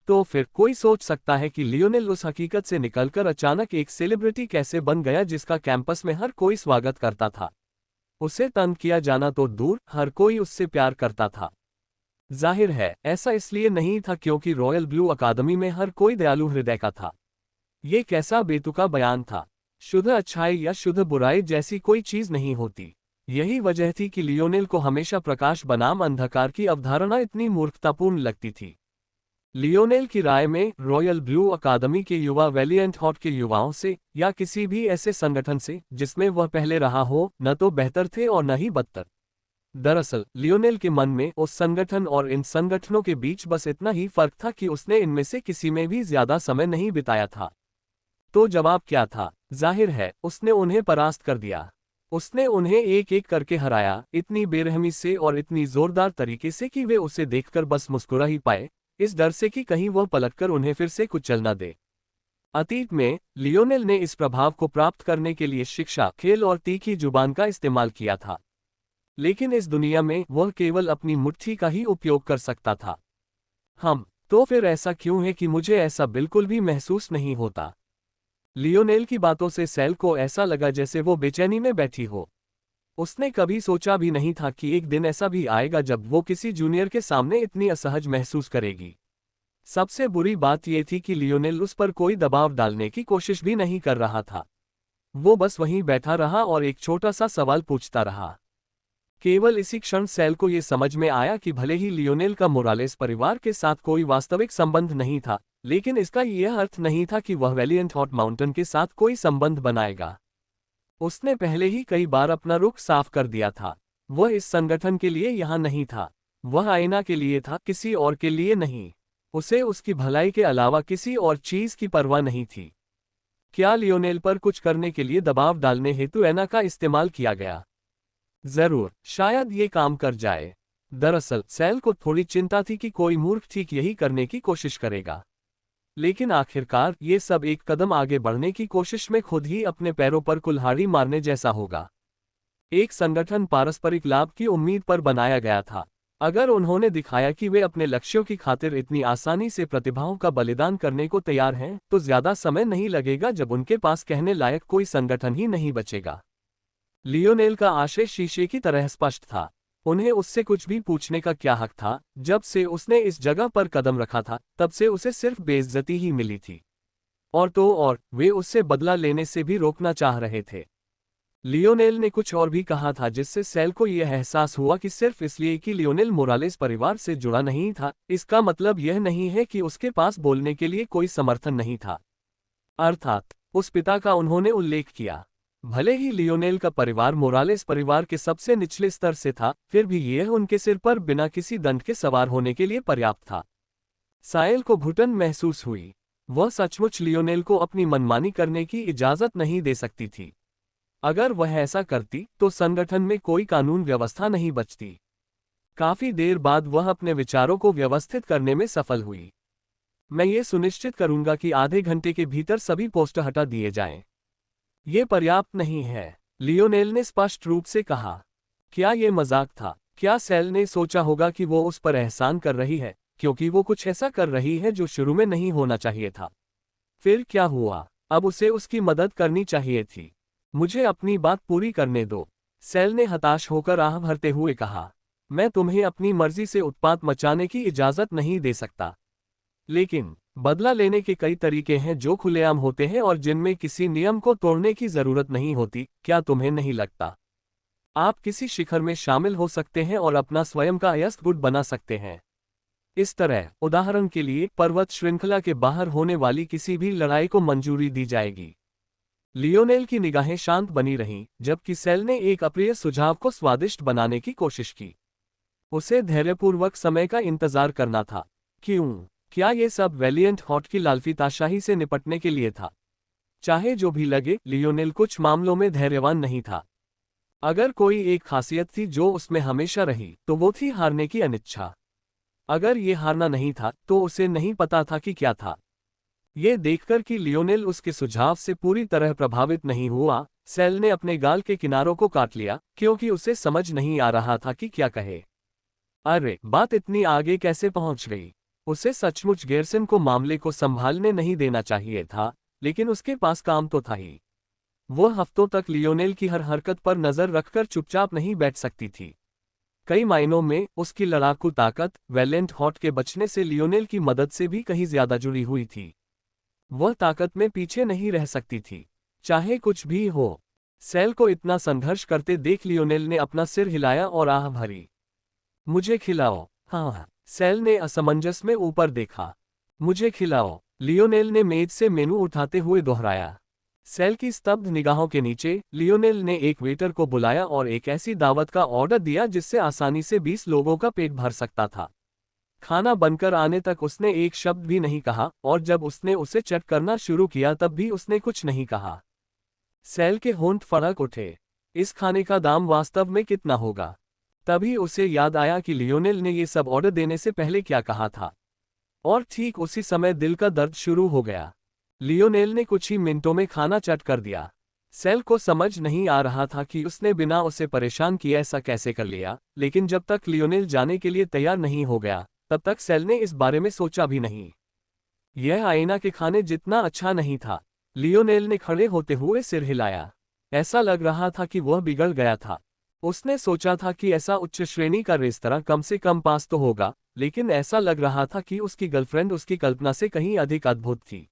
Speaker 1: तो फिर कोई सोच सकता है कि लियोनेल उस हकीकत से निकलकर अचानक एक सेलिब्रिटी कैसे बन गया जिसका कैंपस में हर कोई स्वागत करता था। उसे तंग किया जाना तो दूर, हर कोई उससे प्यार करता था। जाहिर है ऐसा इसलिए नहीं था क्योंकि रॉयल ब्लू अकादमी में हर कोई दयालु हृदय का था। ये कैसा बेतुका बयान था। शुद्ध अच्छाई या शुद्ध बुराई जैसी कोई चीज नहीं होती। यही वजह थी कि लियोनेल को हमेशा प्रकाश बनाम अंधकार की अवधारणा इतनी मूर्खतापूर्ण लगती थी। लियोनेल की राय में रॉयल ब्लू अकादमी के युवा वैलिएंट हॉट के युवाओं से या किसी भी ऐसे संगठन से जिसमें वह पहले रहा हो, न तो बेहतर थे और न ही बदतर। दरअसल लियोनेल के मन में उस संगठन और इन संगठनों के बीच बस इतना ही फर्क था कि उसने इनमें से किसी में भी ज्यादा समय नहीं बिताया था। तो जवाब क्या था? जाहिर है उसने उन्हें परास्त कर दिया। उसने उन्हें एक एक करके हराया, इतनी बेरहमी से और इतनी जोरदार तरीके से कि वे उसे देखकर बस मुस्कुरा ही पाए, इस डर से कि कहीं वह पलटकर उन्हें फिर से कुचल न दे। अतीत में लियोनेल ने इस प्रभाव को प्राप्त करने के लिए शिक्षा, खेल और तीखी जुबान का इस्तेमाल किया था। लेकिन इस दुनिया में वह केवल अपनी मुट्ठी का ही उपयोग कर सकता था। तो फिर ऐसा क्यों है कि मुझे ऐसा बिल्कुल भी महसूस नहीं होता? लियोनेल की बातों से सैल को ऐसा लगा जैसे वो बेचैनी में बैठी हो। उसने कभी सोचा भी नहीं था कि एक दिन ऐसा भी आएगा जब वो किसी जूनियर के सामने इतनी असहज महसूस करेगी। सबसे बुरी बात यह थी कि लियोनेल उस पर कोई दबाव डालने की कोशिश भी नहीं कर रहा था। वो बस वहीं बैठा रहा और एक छोटा सा सवाल पूछता रहा। केवल इसी क्षण सैल को ये समझ में आया कि भले ही लियोनेल का मोरालेस परिवार के साथ कोई वास्तविक संबंध नहीं था, लेकिन इसका यह अर्थ नहीं था कि वह वैलिएंट हॉट माउंटेन के साथ कोई संबंध बनाएगा। उसने पहले ही कई बार अपना रुख साफ कर दिया था। वह इस संगठन के लिए यहाँ नहीं था। वह आईना के लिए था, किसी और के लिए नहीं। उसे उसकी भलाई के अलावा किसी और चीज की परवाह नहीं थी। क्या लियोनेल पर कुछ करने के लिए दबाव डालने हेतु ऐना का इस्तेमाल किया गया? जरूर, शायद ये काम कर जाए। दरअसल सैल को थोड़ी चिंता थी कि कोई मूर्ख ठीक यही करने की कोशिश करेगा। लेकिन आखिरकार ये सब एक कदम आगे बढ़ने की कोशिश में खुद ही अपने पैरों पर कुल्हाड़ी मारने जैसा होगा। एक संगठन पारस्परिक लाभ की उम्मीद पर बनाया गया था। अगर उन्होंने दिखाया कि वे अपने लक्ष्यों की खातिर इतनी आसानी से प्रतिभाओं का बलिदान करने को तैयार हैं, तो ज्यादा समय नहीं लगेगा जब उनके पास कहने लायक कोई संगठन ही नहीं बचेगा। लियोनेल का आशय शीशे की तरह स्पष्ट था। उन्हें उससे कुछ भी पूछने का क्या हक था? जब से उसने इस जगह पर कदम रखा था, तब से उसे सिर्फ बेइज्जती ही मिली थी। और वे उससे बदला लेने से भी रोकना चाह रहे थे। लियोनेल ने कुछ और भी कहा था जिससे सैल को यह एहसास हुआ कि सिर्फ इसलिए कि लियोनेल मोरालेस परिवार से जुड़ा नहीं था, इसका मतलब यह नहीं है कि उसके पास बोलने के लिए कोई समर्थन नहीं था। अर्थात उस पिता का उन्होंने उल्लेख किया। भले ही लियोनेल का परिवार मोरालेस परिवार के सबसे निचले स्तर से था, फिर भी यह उनके सिर पर बिना किसी दंड के सवार होने के लिए पर्याप्त था। साइल को घुटन महसूस हुई। वह सचमुच लियोनेल को अपनी मनमानी करने की इजाजत नहीं दे सकती थी। अगर वह ऐसा करती तो संगठन में कोई कानून व्यवस्था नहीं बचती। काफी देर बाद वह अपने विचारों को व्यवस्थित करने में सफल हुई। मैं ये सुनिश्चित करूंगा कि आधे घंटे के भीतर सभी पोस्टर हटा दिए जाएं। ये पर्याप्त नहीं है, लियोनेल ने स्पष्ट रूप से कहा। क्या ये मजाक था? क्या सैल ने सोचा होगा कि वो उस पर एहसान कर रही है क्योंकि वो कुछ ऐसा कर रही है जो शुरू में नहीं होना चाहिए था? फिर क्या हुआ? अब उसे उसकी मदद करनी चाहिए थी। मुझे अपनी बात पूरी करने दो, सैल ने हताश होकर आह भरते हुए कहा। मैं तुम्हें अपनी मर्जी से उत्पात मचाने की इजाजत नहीं दे सकता, लेकिन बदला लेने के कई तरीके हैं जो खुलेआम होते हैं और जिनमें किसी नियम को तोड़ने की जरूरत नहीं होती। क्या तुम्हें नहीं लगता? आप किसी शिखर में शामिल हो सकते हैं और अपना स्वयं का अयस्क गुट बना सकते हैं। इस तरह, उदाहरण के लिए, पर्वत श्रृंखला के बाहर होने वाली किसी भी लड़ाई को मंजूरी दी जाएगी। लियोनेल की निगाहें शांत बनी रहीं, जबकि सैल ने एक अप्रिय सुझाव को स्वादिष्ट बनाने की कोशिश की। उसे धैर्यपूर्वक समय का इंतजार करना था। क्यों? क्या ये सब वैलिएंट हॉट की लालफीताशाही से निपटने के लिए था? चाहे जो भी लगे, लियोनेल कुछ मामलों में धैर्यवान नहीं था। अगर कोई एक खासियत थी जो उसमें हमेशा रही, तो वो थी हारने की अनिच्छा। अगर ये हारना नहीं था, तो उसे नहीं पता था कि क्या था। ये देखकर कि लियोनेल उसके सुझाव से पूरी तरह प्रभावित नहीं हुआ, सैल ने अपने गाल के किनारों को काट लिया, क्योंकि उसे समझ नहीं आ रहा था कि क्या कहे। अरे, बात इतनी आगे कैसे पहुंच गई? उसे सचमुच गेरसन को मामले को संभालने नहीं देना चाहिए था, लेकिन उसके पास काम तो था ही। वो हफ्तों तक लियोनेल की हर हरकत पर नजर रखकर चुपचाप नहीं बैठ सकती थी। कई मायनों में उसकी लड़ाकू ताकत वैलेंट हॉट के बचने से लियोनेल की मदद से भी कहीं ज्यादा जुड़ी हुई थी। वह ताकत में पीछे नहीं रह सकती थी, चाहे कुछ भी हो। सैल को इतना संघर्ष करते देख लियोनेल ने अपना सिर हिलाया और आह भरी। मुझे खिलाओ। हाँ, सैल ने असमंजस में ऊपर देखा। मुझे खिलाओ, लियोनेल ने मेज से मेनू उठाते हुए दोहराया। सैल की स्तब्ध निगाहों के नीचे लियोनेल ने एक वेटर को बुलाया और एक ऐसी दावत का ऑर्डर दिया जिससे आसानी से 20 लोगों का पेट भर सकता था। खाना बनकर आने तक उसने एक शब्द भी नहीं कहा, और जब उसने उसे चट करना शुरू किया तब भी उसने कुछ नहीं कहा। सैल के होंठ फड़क उठे। इस खाने का दाम वास्तव में कितना होगा? तभी उसे याद आया कि लियोनेल ने ये सब ऑर्डर देने से पहले क्या कहा था। और ठीक उसी समय दिल का दर्द शुरू हो गया। लियोनेल ने कुछ ही मिनटों में खाना चट कर दिया। सेल को समझ नहीं आ रहा था कि उसने बिना उसे परेशान किए ऐसा कैसे कर लिया, लेकिन जब तक लियोनेल जाने के लिए तैयार नहीं हो गया, तब तक सेल ने इस बारे में सोचा भी नहीं। यह आईना के खाने जितना अच्छा नहीं था। लियोनेल ने खड़े होते हुए सिर हिलाया। ऐसा लग रहा था कि वह बिगड़ गया था। उसने सोचा था कि ऐसा उच्च श्रेणी का रेस्तरां कम से कम पास तो होगा, लेकिन ऐसा लग रहा था कि उसकी गर्लफ्रेंड उसकी कल्पना से कहीं अधिक अद्भुत थी।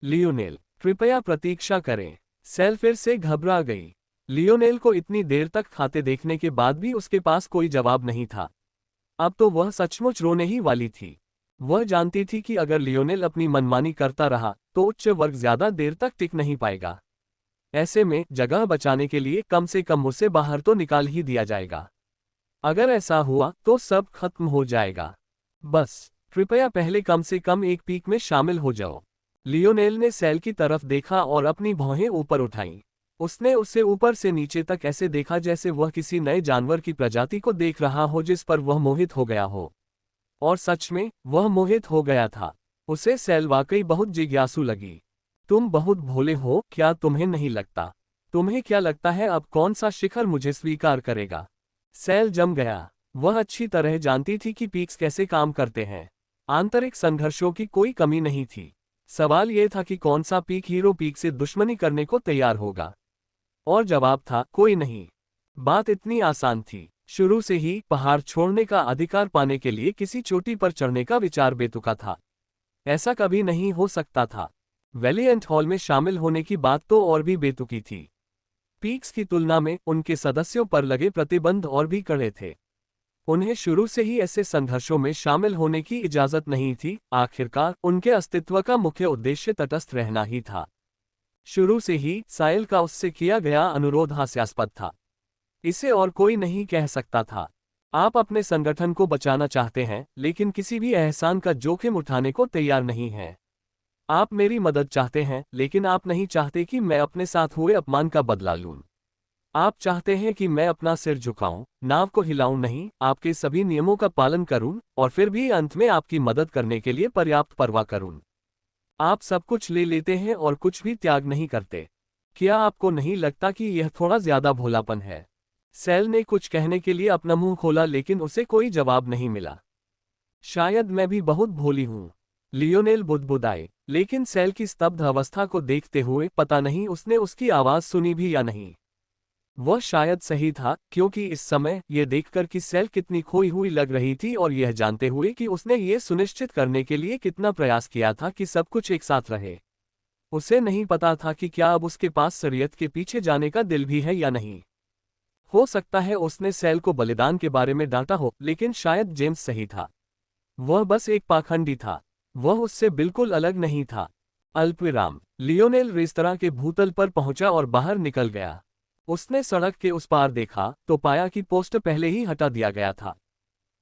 Speaker 1: लियोनेल, कृपया प्रतीक्षा करें। सेल फिर से घबरा गई। लियोनेल को इतनी देर तक खाते देखने के बाद भी उसके पास कोई जवाब नहीं था। अब तो वह सचमुच रोने ही वाली थी। वह जानती थी कि अगर लियोनेल अपनी मनमानी करता रहा तो उच्च वर्ग ज्यादा देर तक टिक नहीं पाएगा। ऐसे में जगह बचाने के लिए कम से कम उसे बाहर तो निकाल ही दिया जाएगा। अगर ऐसा हुआ तो सब खत्म हो जाएगा। बस कृपया पहले कम से कम एक पीक में शामिल हो जाओ। लियोनेल ने सेल की तरफ देखा और अपनी भौहें ऊपर उठाईं। उसने उसे ऊपर से नीचे तक ऐसे देखा जैसे वह किसी नए जानवर की प्रजाति को देख रहा हो जिस पर वह मोहित हो गया हो। और सच में वह मोहित हो गया था। उसे सेल वाकई बहुत जिज्ञासु लगी। तुम बहुत भोले हो, क्या तुम्हें नहीं लगता? तुम्हें क्या लगता है अब कौन सा शिखर मुझे स्वीकार करेगा? सेल जम गया। वह अच्छी तरह जानती थी कि पीक्स कैसे काम करते हैं। आंतरिक संघर्षों की कोई कमी नहीं थी। सवाल यह था कि कौन सा पीक हीरो पीक से दुश्मनी करने को तैयार होगा। और जवाब था कोई नहीं। बात इतनी आसान थी। शुरू से ही पहाड़ छोड़ने का अधिकार पाने के लिए किसी चोटी पर चढ़ने का विचार बेतुका था। ऐसा कभी नहीं हो सकता था। वैलिएंट हॉल में शामिल होने की बात तो और भी बेतुकी थी। पीक्स की तुलना में उनके सदस्यों पर लगे प्रतिबंध और भी कड़े थे। उन्हें शुरू से ही ऐसे संघर्षों में शामिल होने की इजाजत नहीं थी। आखिरकार उनके अस्तित्व का मुख्य उद्देश्य तटस्थ रहना ही था। शुरू से ही साइल का उससे किया गया अनुरोध हास्यास्पद था। इसे और कोई नहीं कह सकता था। आप अपने संगठन को बचाना चाहते हैं, लेकिन किसी भी एहसान का जोखिम उठाने को तैयार नहीं हैं। आप मेरी मदद चाहते हैं, लेकिन आप नहीं चाहते कि मैं अपने साथ हुए अपमान का बदला लूं। आप चाहते हैं कि मैं अपना सिर झुकाऊं, नाव को हिलाऊं नहीं, आपके सभी नियमों का पालन करूं, और फिर भी अंत में आपकी मदद करने के लिए पर्याप्त परवाह करूं। आप सब कुछ ले लेते हैं और कुछ भी त्याग नहीं करते। क्या आपको नहीं लगता कि यह थोड़ा ज्यादा भोलापन है? सेल ने कुछ कहने के लिए अपना मुंह खोला, लेकिन उसे कोई जवाब नहीं मिला। शायद मैं भी बहुत भोली हूं, लियोनेल बुदबुदाए, लेकिन सेल की स्तब्ध अवस्था को देखते हुए पता नहीं उसने उसकी आवाज सुनी भी या नहीं। वह शायद सही था, क्योंकि इस समय यह देखकर कि सेल कितनी खोई हुई लग रही थी और यह जानते हुए कि उसने ये सुनिश्चित करने के लिए कितना प्रयास किया था कि सब कुछ एक साथ रहे। उसे नहीं पता था कि क्या अब उसके पास शरीयत के पीछे जाने का दिल भी है या नहीं। हो सकता है उसने सेल को बलिदान के बारे में डांटा हो, लेकिन शायद जेम्स सही था। वह बस एक पाखंडी था। वह उससे बिल्कुल अलग नहीं था। अल्पविराम। लियोनेल रेस्तरां के भूतल पर पहुंचा और बाहर निकल गया। उसने सड़क के उस पार देखा तो पाया कि पोस्टर पहले ही हटा दिया गया था।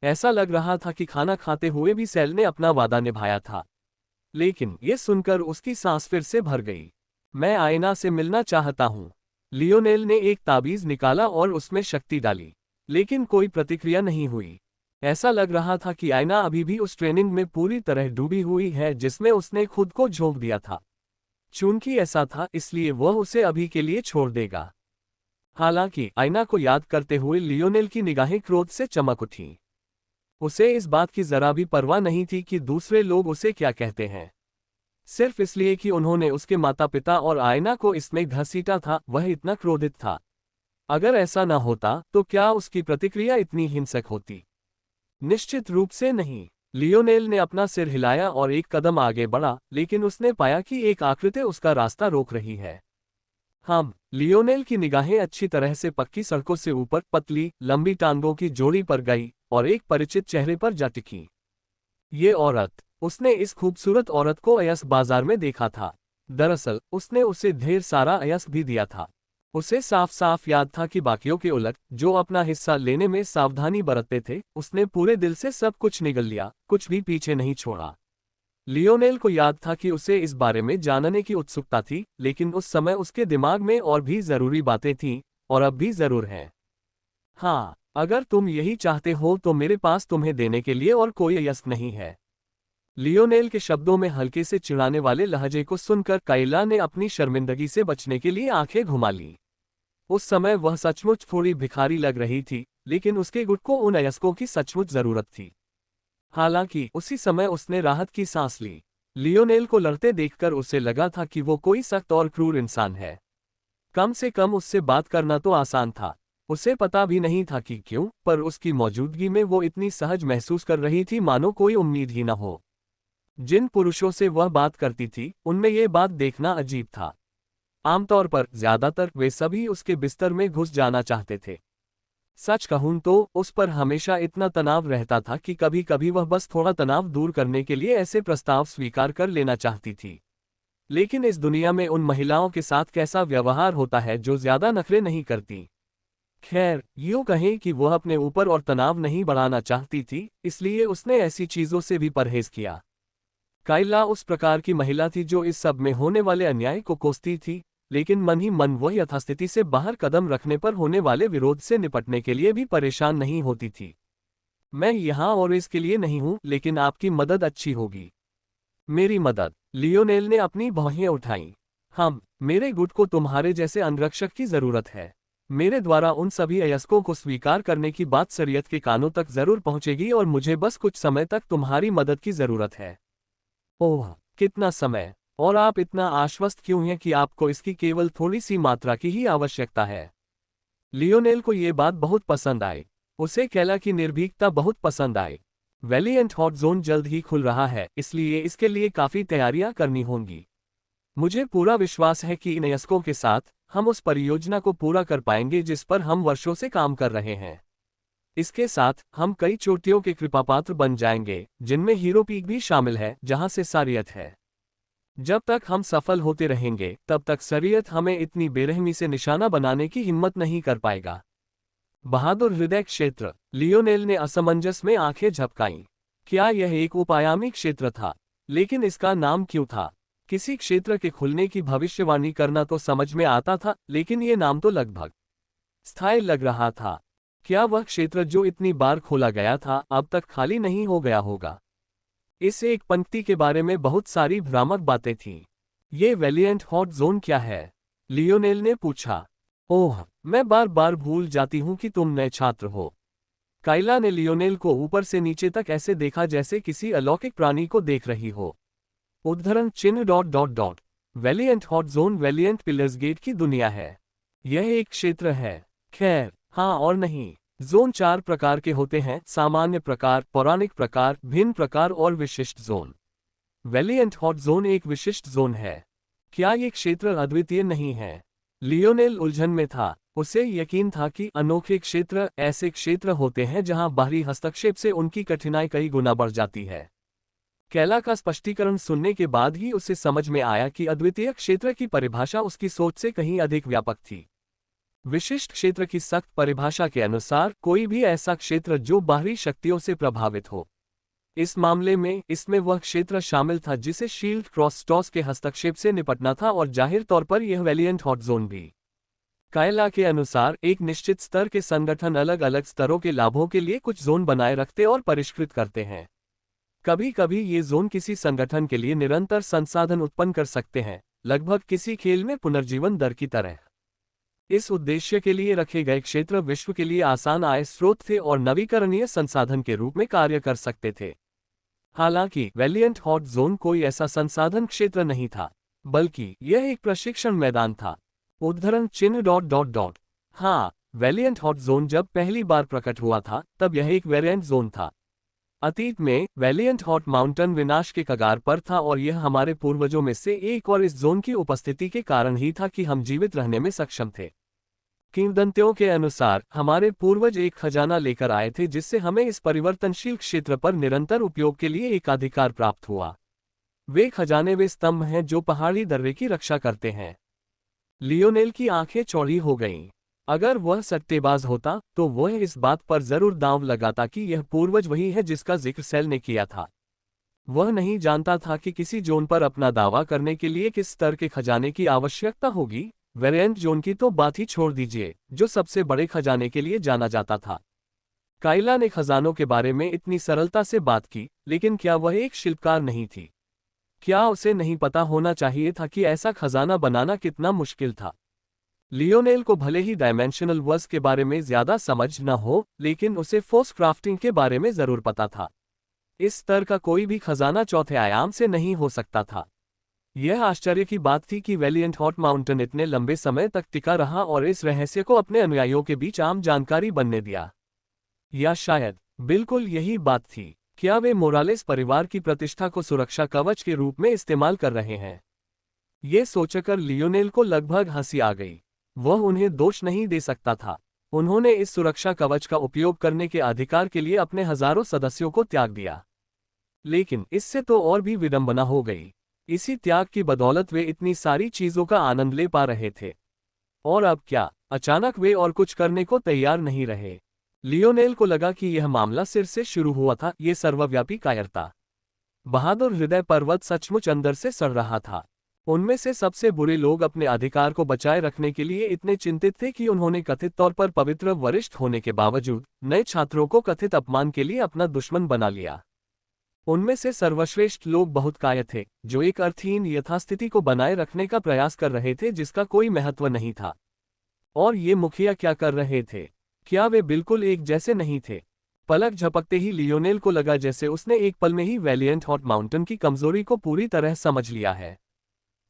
Speaker 1: ऐसा लग रहा था कि खाना खाते हुए भी सेल ने अपना वादा निभाया था। लेकिन ये सुनकर उसकी सांस फिर से भर गई। मैं आईना से मिलना चाहता हूं। लियोनेल ने एक ताबीज निकाला और उसमें शक्ति डाली, लेकिन कोई प्रतिक्रिया नहीं हुई। ऐसा लग रहा था कि आईना अभी भी उस ट्रेनिंग में पूरी तरह डूबी हुई है जिसमें उसने खुद को झोंक दिया था। चूंकि ऐसा था, इसलिए वह उसे अभी के लिए छोड़ देगा। हालांकि आईना को याद करते हुए लियोनेल की निगाहें क्रोध से चमक उठीं। उसे इस बात की जरा भी परवाह नहीं थी कि दूसरे लोग उसे क्या कहते हैं। सिर्फ इसलिए कि उन्होंने उसके माता पिता और आईना को इसमें घसीटा था, वह इतना क्रोधित था। अगर ऐसा न होता तो क्या उसकी प्रतिक्रिया इतनी हिंसक होती? निश्चित रूप से नहीं। लियोनेल ने अपना सिर हिलाया और एक कदम आगे बढ़ा, लेकिन उसने पाया कि एक आकृति उसका रास्ता रोक रही है। हाँ, लियोनेल की निगाहें अच्छी तरह से पक्की सड़कों से ऊपर पतली लंबी टांगों की जोड़ी पर गई और एक परिचित चेहरे पर जा टिकी। ये औरत। उसने इस खूबसूरत औरत को अयस्क बाजार में देखा था। दरअसल उसने उसे ढेर सारा अयस्क भी दिया था। उसे साफ साफ याद था कि बाकियों के उलट, जो अपना हिस्सा लेने में सावधानी बरतते थे, उसने पूरे दिल से सब कुछ निगल लिया, कुछ भी पीछे नहीं छोड़ा। लियोनेल को याद था कि उसे इस बारे में जानने की उत्सुकता थी, लेकिन उस समय उसके दिमाग में और भी जरूरी बातें थीं, और अब भी जरूर हैं। हाँ, अगर तुम यही चाहते हो तो मेरे पास तुम्हें देने के लिए और कोई अयस्क नहीं है। लियोनेल के शब्दों में हल्के से चिढ़ाने वाले लहजे को सुनकर काइला ने अपनी शर्मिंदगी से बचने के लिए आंखें घुमा ली। उस समय वह सचमुच थोड़ी भिखारी लग रही थी, लेकिन उसके गुट को उन अयस्कों की सचमुच जरूरत थी। हालांकि उसी समय उसने राहत की सांस ली। लियोनेल को लड़ते देखकर उसे लगा था कि वो कोई सख्त और क्रूर इंसान है। कम से कम उससे बात करना तो आसान था। उसे पता भी नहीं था कि क्यों, पर उसकी मौजूदगी में वो इतनी सहज महसूस कर रही थी मानो कोई उम्मीद ही न हो। जिन पुरुषों से वह बात करती थी उनमें ये बात देखना अजीब था। आमतौर पर ज्यादातर वे सभी उसके बिस्तर में घुस जाना चाहते थे। सच कहूं तो उस पर हमेशा इतना तनाव रहता था कि कभी कभी वह बस थोड़ा तनाव दूर करने के लिए ऐसे प्रस्ताव स्वीकार कर लेना चाहती थी। लेकिन इस दुनिया में उन महिलाओं के साथ कैसा व्यवहार होता है जो ज्यादा नखरे नहीं करती। खैर, यूं कहें कि वह अपने ऊपर और तनाव नहीं बढ़ाना चाहती थी, इसलिए उसने ऐसी चीजों से भी परहेज किया। काइला उस प्रकार की महिला थी जो इस सब में होने वाले अन्याय को कोसती थी, लेकिन मन ही मन वह यथास्थिति से बाहर कदम रखने पर होने वाले विरोध से निपटने के लिए भी परेशान नहीं होती थी। मैं यहाँ और इसके लिए नहीं हूँ, लेकिन आपकी मदद अच्छी होगी। मेरी मदद? लियोनेल ने अपनी भौहें उठाईं। मेरे गुट को तुम्हारे जैसे अंगरक्षक की जरूरत है। मेरे द्वारा उन सभी अयस्कों को स्वीकार करने की बात शरीयत के कानों तक जरूर पहुंचेगी और मुझे बस कुछ समय तक तुम्हारी मदद की जरूरत है। ओह, कितना समय! और आप इतना आश्वस्त क्यों हैं कि आपको इसकी केवल थोड़ी सी मात्रा की ही आवश्यकता है? लियोनेल को ये बात बहुत पसंद आई। उसे कैला की निर्भीकता बहुत पसंद आई। वैलिएंट हॉट जोन जल्द ही खुल रहा है, इसलिए इसके लिए काफी तैयारियां करनी होंगी। मुझे पूरा विश्वास है कि इन अयस्कों के साथ हम उस परियोजना को पूरा कर पाएंगे जिस पर हम वर्षों से काम कर रहे हैं। इसके साथ हम कई चोटियों के कृपापात्र बन जाएंगे, जिनमें हीरो पीक भी शामिल है, जहां से शरीयत है। जब तक हम सफल होते रहेंगे तब तक शरीयत हमें इतनी बेरहमी से निशाना बनाने की हिम्मत नहीं कर पाएगा। बहादुर हृदय क्षेत्र। लियोनेल ने असमंजस में आंखें झपकाईं। क्या यह एक उपायामी क्षेत्र था? लेकिन इसका नाम क्यों था? किसी क्षेत्र के खुलने की भविष्यवाणी करना तो समझ में आता था, लेकिन ये नाम तो लगभग स्थायी लग रहा था। क्या वह क्षेत्र जो इतनी बार खोला गया था अब तक खाली नहीं हो गया होगा? इस एक पंक्ति के बारे में बहुत सारी भ्रामक बातें थीं। ये वैलिएंट हॉट जोन क्या है? लियोनेल ने पूछा। ओह, मैं बार बार भूल जाती हूं कि तुम नए छात्र हो। काइला ने लियोनेल को ऊपर से नीचे तक ऐसे देखा जैसे किसी अलौकिक प्राणी को देख रही हो। उद्धरण चिन्ह ... valiant hot zone valiant pillars gate की दुनिया है। यह एक क्षेत्र है। खैर, हाँ और नहीं। जोन 4 प्रकार के होते हैं: सामान्य प्रकार, पौराणिक प्रकार, भिन्न प्रकार और विशिष्ट जोन। वैलिएंट हॉट जोन एक विशिष्ट जोन है। क्या ये क्षेत्र अद्वितीय नहीं है? लियोनेल उलझन में था। उसे यकीन था कि अनोखे क्षेत्र ऐसे क्षेत्र होते हैं जहां बाहरी हस्तक्षेप से उनकी कठिनाई कई गुना बढ़ जाती है। कैला का स्पष्टीकरण सुनने के बाद ही उसे समझ में आया कि अद्वितीय क्षेत्र की परिभाषा उसकी सोच से कहीं अधिक व्यापक थी। विशिष्ट क्षेत्र की सख्त परिभाषा के अनुसार कोई भी ऐसा क्षेत्र जो बाहरी शक्तियों से प्रभावित हो। इस मामले में इसमें वह क्षेत्र शामिल था जिसे शील्ड क्रॉसटॉस के हस्तक्षेप से निपटना था, और जाहिर तौर पर यह वैलिएंट हॉट जोन भी। कायला के अनुसार एक निश्चित स्तर के संगठन अलग अलग स्तरों के लाभों के लिए कुछ जोन बनाए रखते और परिष्कृत करते हैं। कभी कभी ये जोन किसी संगठन के लिए निरंतर संसाधन उत्पन्न कर सकते हैं, लगभग किसी खेल में पुनर्जीवन दर की तरह। इस उद्देश्य के लिए रखे गए क्षेत्र विश्व के लिए आसान आय स्रोत थे और नवीकरणीय संसाधन के रूप में कार्य कर सकते थे। हालांकि वैलिएंट हॉट जोन कोई ऐसा संसाधन क्षेत्र नहीं था, बल्कि यह एक प्रशिक्षण मैदान था। उद्धरण चिन्ह ... हाँ, वैलिएंट हॉट जोन जब पहली बार प्रकट हुआ था तब यह एक वेरिएंट जोन था। अतीत में वैलिएंट हॉट माउंटेन विनाश के कगार पर था और यह हमारे पूर्वजों में से एक और इस जोन की उपस्थिति के कारण ही था कि हम जीवित रहने में सक्षम थे। किंवदंतियों के अनुसार हमारे पूर्वज एक खजाना लेकर आए थे जिससे हमें इस परिवर्तनशील क्षेत्र पर निरंतर उपयोग के लिए एकाधिकार प्राप्त हुआ। वे खजाने वे स्तंभ हैं जो पहाड़ी दर्रे की रक्षा करते हैं। लियोनेल की आंखें चौड़ी हो गईं। अगर वह सट्टेबाज होता तो वह इस बात पर जरूर दांव लगाता कि यह पूर्वज वही है जिसका जिक्र सेल ने किया था। वह नहीं जानता था कि किसी जोन पर अपना दावा करने के लिए किस स्तर के खजाने की आवश्यकता होगी। वेरिएंट जोन की तो बात ही छोड़ दीजिए, जो सबसे बड़े खजाने के लिए जाना जाता था। काइला ने खजानों के बारे में इतनी सरलता से बात की, लेकिन क्या वह एक शिल्पकार नहीं थी? क्या उसे नहीं पता होना चाहिए था कि ऐसा खजाना बनाना कितना मुश्किल था? लियोनेल को भले ही डायमेंशनल वर्स के बारे में ज्यादा समझ न हो, लेकिन उसे फोर्स क्राफ्टिंग के बारे में जरूर पता था। इस स्तर का कोई भी खजाना चौथे आयाम से नहीं हो सकता था। यह आश्चर्य की बात थी कि वैलिएंट हॉट माउंटेन इतने लंबे समय तक टिका रहा और इस रहस्य को अपने अनुयायियों के बीच आम जानकारी बनने दिया। या शायद बिल्कुल यही बात थी, क्या वे मोरालेस परिवार की प्रतिष्ठा को सुरक्षा कवच के रूप में इस्तेमाल कर रहे हैं? ये सोचकर लियोनेल को लगभग हंसी आ गई। वह उन्हें दोष नहीं दे सकता था। उन्होंने इस सुरक्षा कवच का उपयोग करने के अधिकार के लिए अपने हजारों सदस्यों को त्याग दिया। लेकिन इससे तो और भी विडंबना हो गई। इसी त्याग की बदौलत वे इतनी सारी चीजों का आनंद ले पा रहे थे। और अब क्या, अचानक वे और कुछ करने को तैयार नहीं रहे। लियोनेल को लगा कि यह मामला सिर से शुरू हुआ था, ये सर्वव्यापी कायरता। बहादुर हृदय पर्वत सचमुच अंदर से सड़ रहा था। उनमें से सबसे बुरे लोग अपने अधिकार को बचाए रखने के लिए इतने चिंतित थे कि उन्होंने कथित तौर पर पवित्र वरिष्ठ होने के बावजूद नए छात्रों को कथित अपमान के लिए अपना दुश्मन बना लिया। उनमें से सर्वश्रेष्ठ लोग बहुत काय थे, जो एक अर्थहीन यथास्थिति को बनाए रखने का प्रयास कर रहे थे जिसका कोई महत्व नहीं था। और ये मुखिया क्या कर रहे थे? क्या वे बिल्कुल एक जैसे नहीं थे? पलक झपकते ही लियोनेल को लगा जैसे उसने एक पल में ही वैलिएंट हॉट माउंटेन की कमजोरी को पूरी तरह समझ लिया है।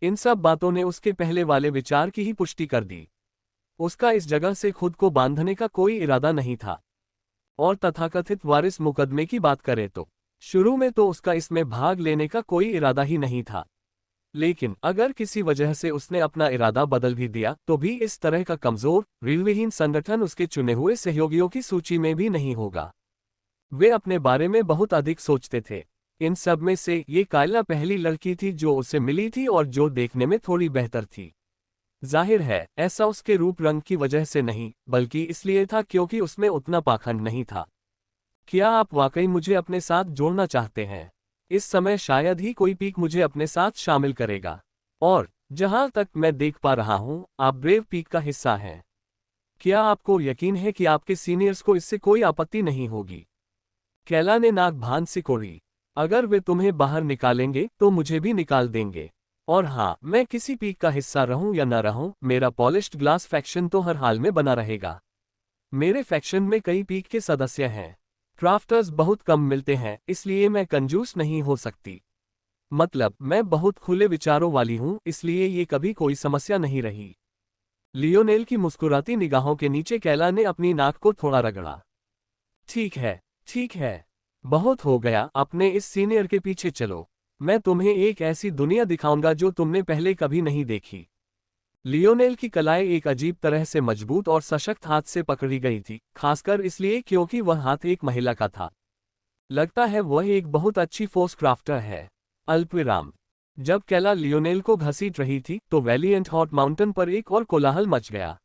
Speaker 1: इन सब बातों ने उसके पहले वाले विचार की ही पुष्टि कर दी। उसका इस जगह से खुद को बांधने का कोई इरादा नहीं था। और तथाकथित वारिस मुकदमे की बात करें तो शुरू में तो उसका इसमें भाग लेने का कोई इरादा ही नहीं था। लेकिन अगर किसी वजह से उसने अपना इरादा बदल भी दिया तो भी इस तरह का कमजोर, ऋणविहीन संगठन उसके चुने हुए सहयोगियों की सूची में भी नहीं होगा। वे अपने बारे में बहुत अधिक सोचते थे। इन सब में से ये काइला पहली लड़की थी जो उसे मिली थी और जो देखने में थोड़ी बेहतर थी। जाहिर है ऐसा उसके रूप रंग की वजह से नहीं, बल्कि इसलिए था क्योंकि उसमें उतना पाखंड नहीं था। क्या आप वाकई मुझे अपने साथ जोड़ना चाहते हैं? इस समय शायद ही कोई पीक मुझे अपने साथ शामिल करेगा। और जहां तक मैं देख पा रहा हूं, आप ब्रेव पीक का हिस्सा हैं। क्या आपको यकीन है कि आपके सीनियर्स को इससे कोई आपत्ति नहीं होगी? कैला ने नाक भान सिकोड़ी। अगर वे तुम्हें बाहर निकालेंगे तो मुझे भी निकाल देंगे। और हाँ, मैं किसी पीक का हिस्सा रहूं या न रहूं, मेरा पॉलिश्ड ग्लास फैक्शन तो हर हाल में बना रहेगा। मेरे फैक्शन में कई पीक के सदस्य हैं। क्राफ्टर्स बहुत कम मिलते हैं, इसलिए मैं कंजूस नहीं हो सकती। मतलब मैं बहुत खुले विचारों वाली हूं, इसलिए ये कभी कोई समस्या नहीं रही। लियोनेल की मुस्कुराती निगाहों के नीचे कैला ने अपनी नाक को थोड़ा रगड़ा। ठीक है, ठीक है, बहुत हो गया, अपने इस सीनियर के पीछे चलो। मैं तुम्हें एक ऐसी दुनिया दिखाऊंगा जो तुमने पहले कभी नहीं देखी। लियोनेल की कलाई एक अजीब तरह से मजबूत और सशक्त हाथ से पकड़ी गई थी, खासकर इसलिए क्योंकि वह हाथ एक महिला का था। लगता है वह एक बहुत अच्छी फोर्स क्राफ्टर है। अल्पविराम। जब कैला लियोनेल को घसीट रही थी तो वैलिएंट हॉट माउंटेन पर एक और कोलाहल मच गया।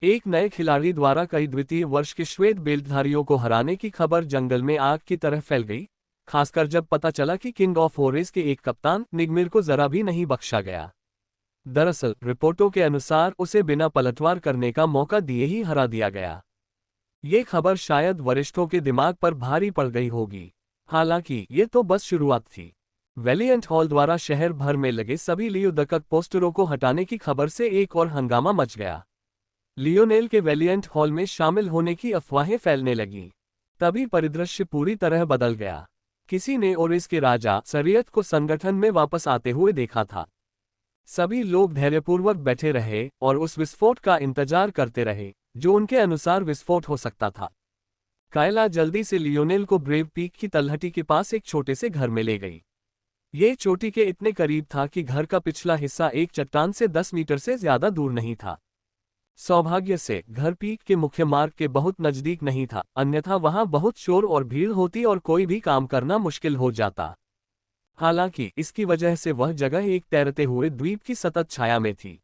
Speaker 1: एक नए खिलाड़ी द्वारा कई द्वितीय वर्ष के श्वेत बेल्टधारियों को हराने की खबर जंगल में आग की तरह फैल गई, खासकर जब पता चला कि किंग ऑफ होरेस के एक कप्तान निगमिर को जरा भी नहीं बख्शा गया। दरअसल रिपोर्टों के अनुसार उसे बिना पलटवार करने का मौका दिए ही हरा दिया गया। ये खबर शायद वरिष्ठों के दिमाग पर भारी पड़ गई होगी। हालांकि ये तो बस शुरुआत थी। वैलिएंट हॉल द्वारा शहर भर में लगे सभी लियोदकक पोस्टरों को हटाने की खबर से एक और हंगामा मच गया। लियोनेल के वैलिएंट हॉल में शामिल होने की अफवाहें फैलने लगीं। तभी परिदृश्य पूरी तरह बदल गया। किसी ने ओरिस के राजा सरियत को संगठन में वापस आते हुए देखा था। सभी लोग धैर्यपूर्वक बैठे रहे और उस विस्फोट का इंतजार करते रहे जो उनके अनुसार विस्फोट हो सकता था। कायला जल्दी से लियोनेल को ब्रेव पीक की तलहटी के पास एक छोटे से घर में ले गई। ये चोटी के इतने करीब था कि घर का पिछला हिस्सा एक चट्टान से 10 मीटर से ज्यादा दूर नहीं था। सौभाग्य से घर पीक के मुख्य मार्ग के बहुत नजदीक नहीं था, अन्यथा वहां बहुत शोर और भीड़ होती और कोई भी काम करना मुश्किल हो जाता। हालांकि इसकी वजह से वह जगह एक तैरते हुए द्वीप की सतत छाया में थी।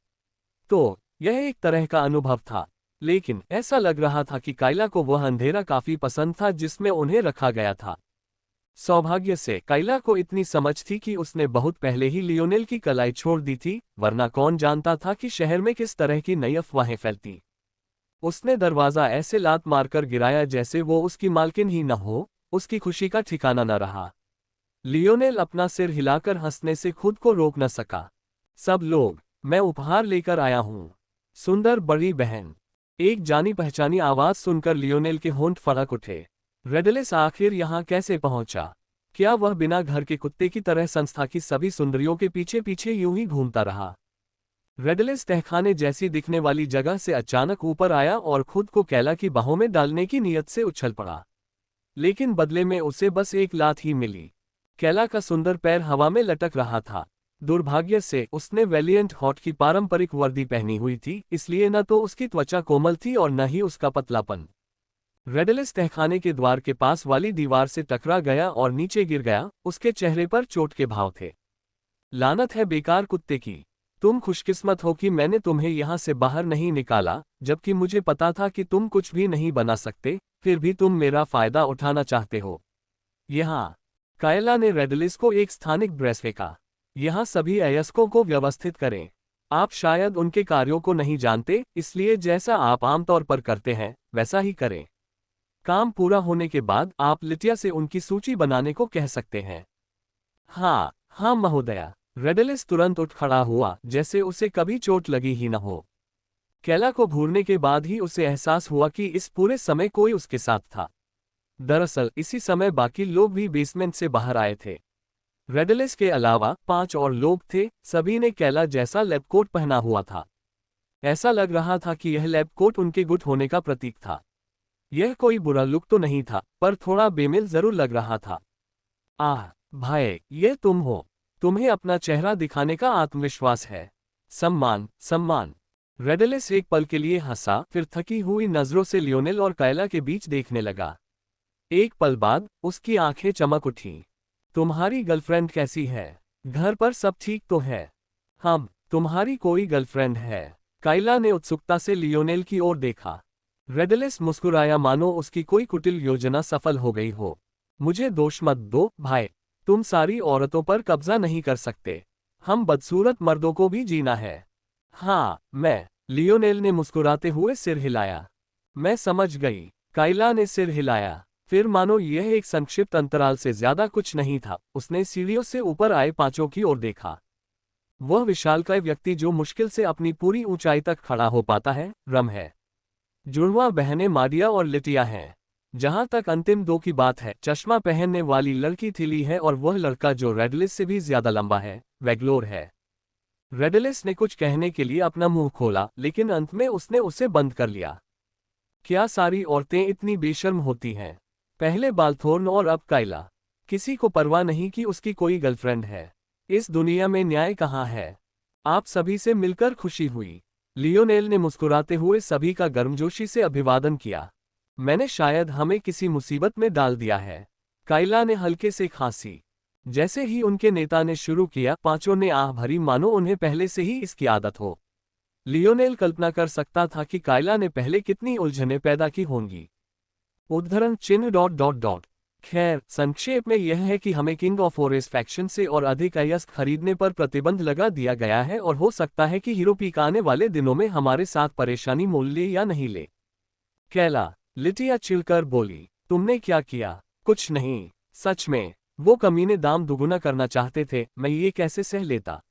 Speaker 1: तो यह एक तरह का अनुभव था, लेकिन ऐसा लग रहा था कि काइला को वह अंधेरा काफी पसंद था जिसमें उन्हें रखा गया था। सौभाग्य से काइला को इतनी समझ थी कि उसने बहुत पहले ही लियोनेल की कलाई छोड़ दी थी, वरना कौन जानता था कि शहर में किस तरह की नई अफवाहें फैलती। उसने दरवाजा ऐसे लात मारकर गिराया जैसे वो उसकी मालकिन ही न हो। उसकी खुशी का ठिकाना न रहा। लियोनेल अपना सिर हिलाकर हंसने से खुद को रोक न सका। सब लोग, मैं उपहार लेकर आया हूं। सुंदर बड़ी बहन। एक जानी पहचानी आवाज सुनकर लियोनेल के होंठ फड़क उठे। रेडलिस आखिर यहां कैसे पहुंचा? क्या वह बिना घर के कुत्ते की तरह संस्था की सभी सुंदरियों के पीछे पीछे यूं ही घूमता रहा? रेडलिस तहखाने जैसी दिखने वाली जगह से अचानक ऊपर आया और खुद को कैला की बाहों में डालने की नीयत से उछल पड़ा। लेकिन बदले में उसे बस एक लात ही मिली। कैला का सुंदर पैर हवा में लटक रहा था। दुर्भाग्य से उसने वैलिएंट हॉट की पारंपरिक वर्दी पहनी हुई थी, इसलिए न तो उसकी त्वचा कोमल थी और न ही उसका पतलापन। रेडलिस तहखाने के द्वार के पास वाली दीवार से टकरा गया और नीचे गिर गया। उसके चेहरे पर चोट के भाव थे। लानत है बेकार कुत्ते की। तुम खुशकिस्मत हो कि मैंने तुम्हें यहां से बाहर नहीं निकाला, जबकि मुझे पता था कि तुम कुछ भी नहीं बना सकते, फिर भी तुम मेरा फायदा उठाना चाहते हो। यहाँ कायला ने रेडलिस को एक स्थानिक ब्रेस फेंका। यहाँ सभी अयस्कों को व्यवस्थित करें। आप शायद उनके कार्यों को नहीं जानते, इसलिए जैसा आप आमतौर पर करते हैं वैसा ही करें। काम पूरा होने के बाद आप लिटिया से उनकी सूची बनाने को कह सकते हैं। हाँ हाँ महोदया। रेडलिस तुरंत उठ खड़ा हुआ, जैसे उसे कभी चोट लगी ही न हो। कैला को घूरने के बाद ही उसे एहसास हुआ कि इस पूरे समय कोई उसके साथ था। दरअसल इसी समय बाकी लोग भी बेसमेंट से बाहर आए थे। रेडलिस के अलावा 5 और लोग थे। सभी ने कैला जैसा लैब कोट पहना हुआ था। ऐसा लग रहा था कि यह लैब कोट उनके गुट होने का प्रतीक था। यह कोई बुरा लुक तो नहीं था, पर थोड़ा बेमिल जरूर लग रहा था। आह भाई, ये तुम हो। तुम्हें अपना चेहरा दिखाने का आत्मविश्वास है। सम्मान सम्मान। रेडलिस एक पल के लिए हंसा, फिर थकी हुई नजरों से लियोनेल और कायला के बीच देखने लगा। एक पल बाद उसकी आंखें चमक उठीं। तुम्हारी गर्लफ्रेंड कैसी है? घर पर सब ठीक तो है? हम, तुम्हारी कोई गर्लफ्रेंड है? कायला ने उत्सुकता से लियोनेल की ओर देखा। रेडलिस मुस्कुराया, मानो उसकी कोई कुटिल योजना सफल हो गई हो। मुझे दोष मत दो भाई, तुम सारी औरतों पर कब्जा नहीं कर सकते। हम बदसूरत मर्दों को भी जीना है। हाँ मैं, लियोनेल ने मुस्कुराते हुए सिर हिलाया। मैं समझ गई। कायला ने सिर हिलाया। फिर मानो यह एक संक्षिप्त अंतराल से ज्यादा कुछ नहीं था, उसने सीढ़ियों से ऊपर आए पांचों की ओर देखा। वह विशालकाय व्यक्ति जो मुश्किल से अपनी पूरी ऊंचाई तक खड़ा हो पाता है, रम है। जुड़वा बहनें माडिया और लिटिया हैं। जहां तक अंतिम दो की बात है, चश्मा पहनने वाली लड़की थिली है और वह लड़का जो रेडलिस से भी ज्यादा लंबा है, वैग्लोर है। रेडलिस ने कुछ कहने के लिए अपना मुंह खोला, लेकिन अंत में उसने उसे बंद कर लिया। क्या सारी औरतें इतनी बेशर्म होती हैं? पहले बाल्थोर्न और अब कायला। किसी को परवाह नहीं कि उसकी कोई गर्लफ्रेंड है। इस दुनिया में न्याय कहाँ है? आप सभी से मिलकर खुशी हुई। लियोनेल ने मुस्कुराते हुए सभी का गर्मजोशी से अभिवादन किया। मैंने शायद हमें किसी मुसीबत में डाल दिया है। कायला ने हल्के से खांसी। जैसे ही उनके नेता ने शुरू किया, पांचों ने आह भरी, मानो उन्हें पहले से ही इसकी आदत हो। लियोनेल कल्पना कर सकता था कि कायला ने पहले कितनी उलझनें पैदा की होंगी। उद्धरण चिन्ह ... खैर, संक्षेप में यह है कि हमें किंग ऑफ ओरेस फैक्शन से और अधिक अयस्क खरीदने पर प्रतिबंध लगा दिया गया है और हो सकता है कि हीरो पीक आने वाले दिनों में हमारे साथ परेशानी मोल ले या नहीं ले। कैला, लिटिया चिढ़कर बोली, तुमने क्या किया? कुछ नहीं। सच में, वो कमीने दाम दुगुना करना चाहते थे, मैं ये कैसे सह लेता?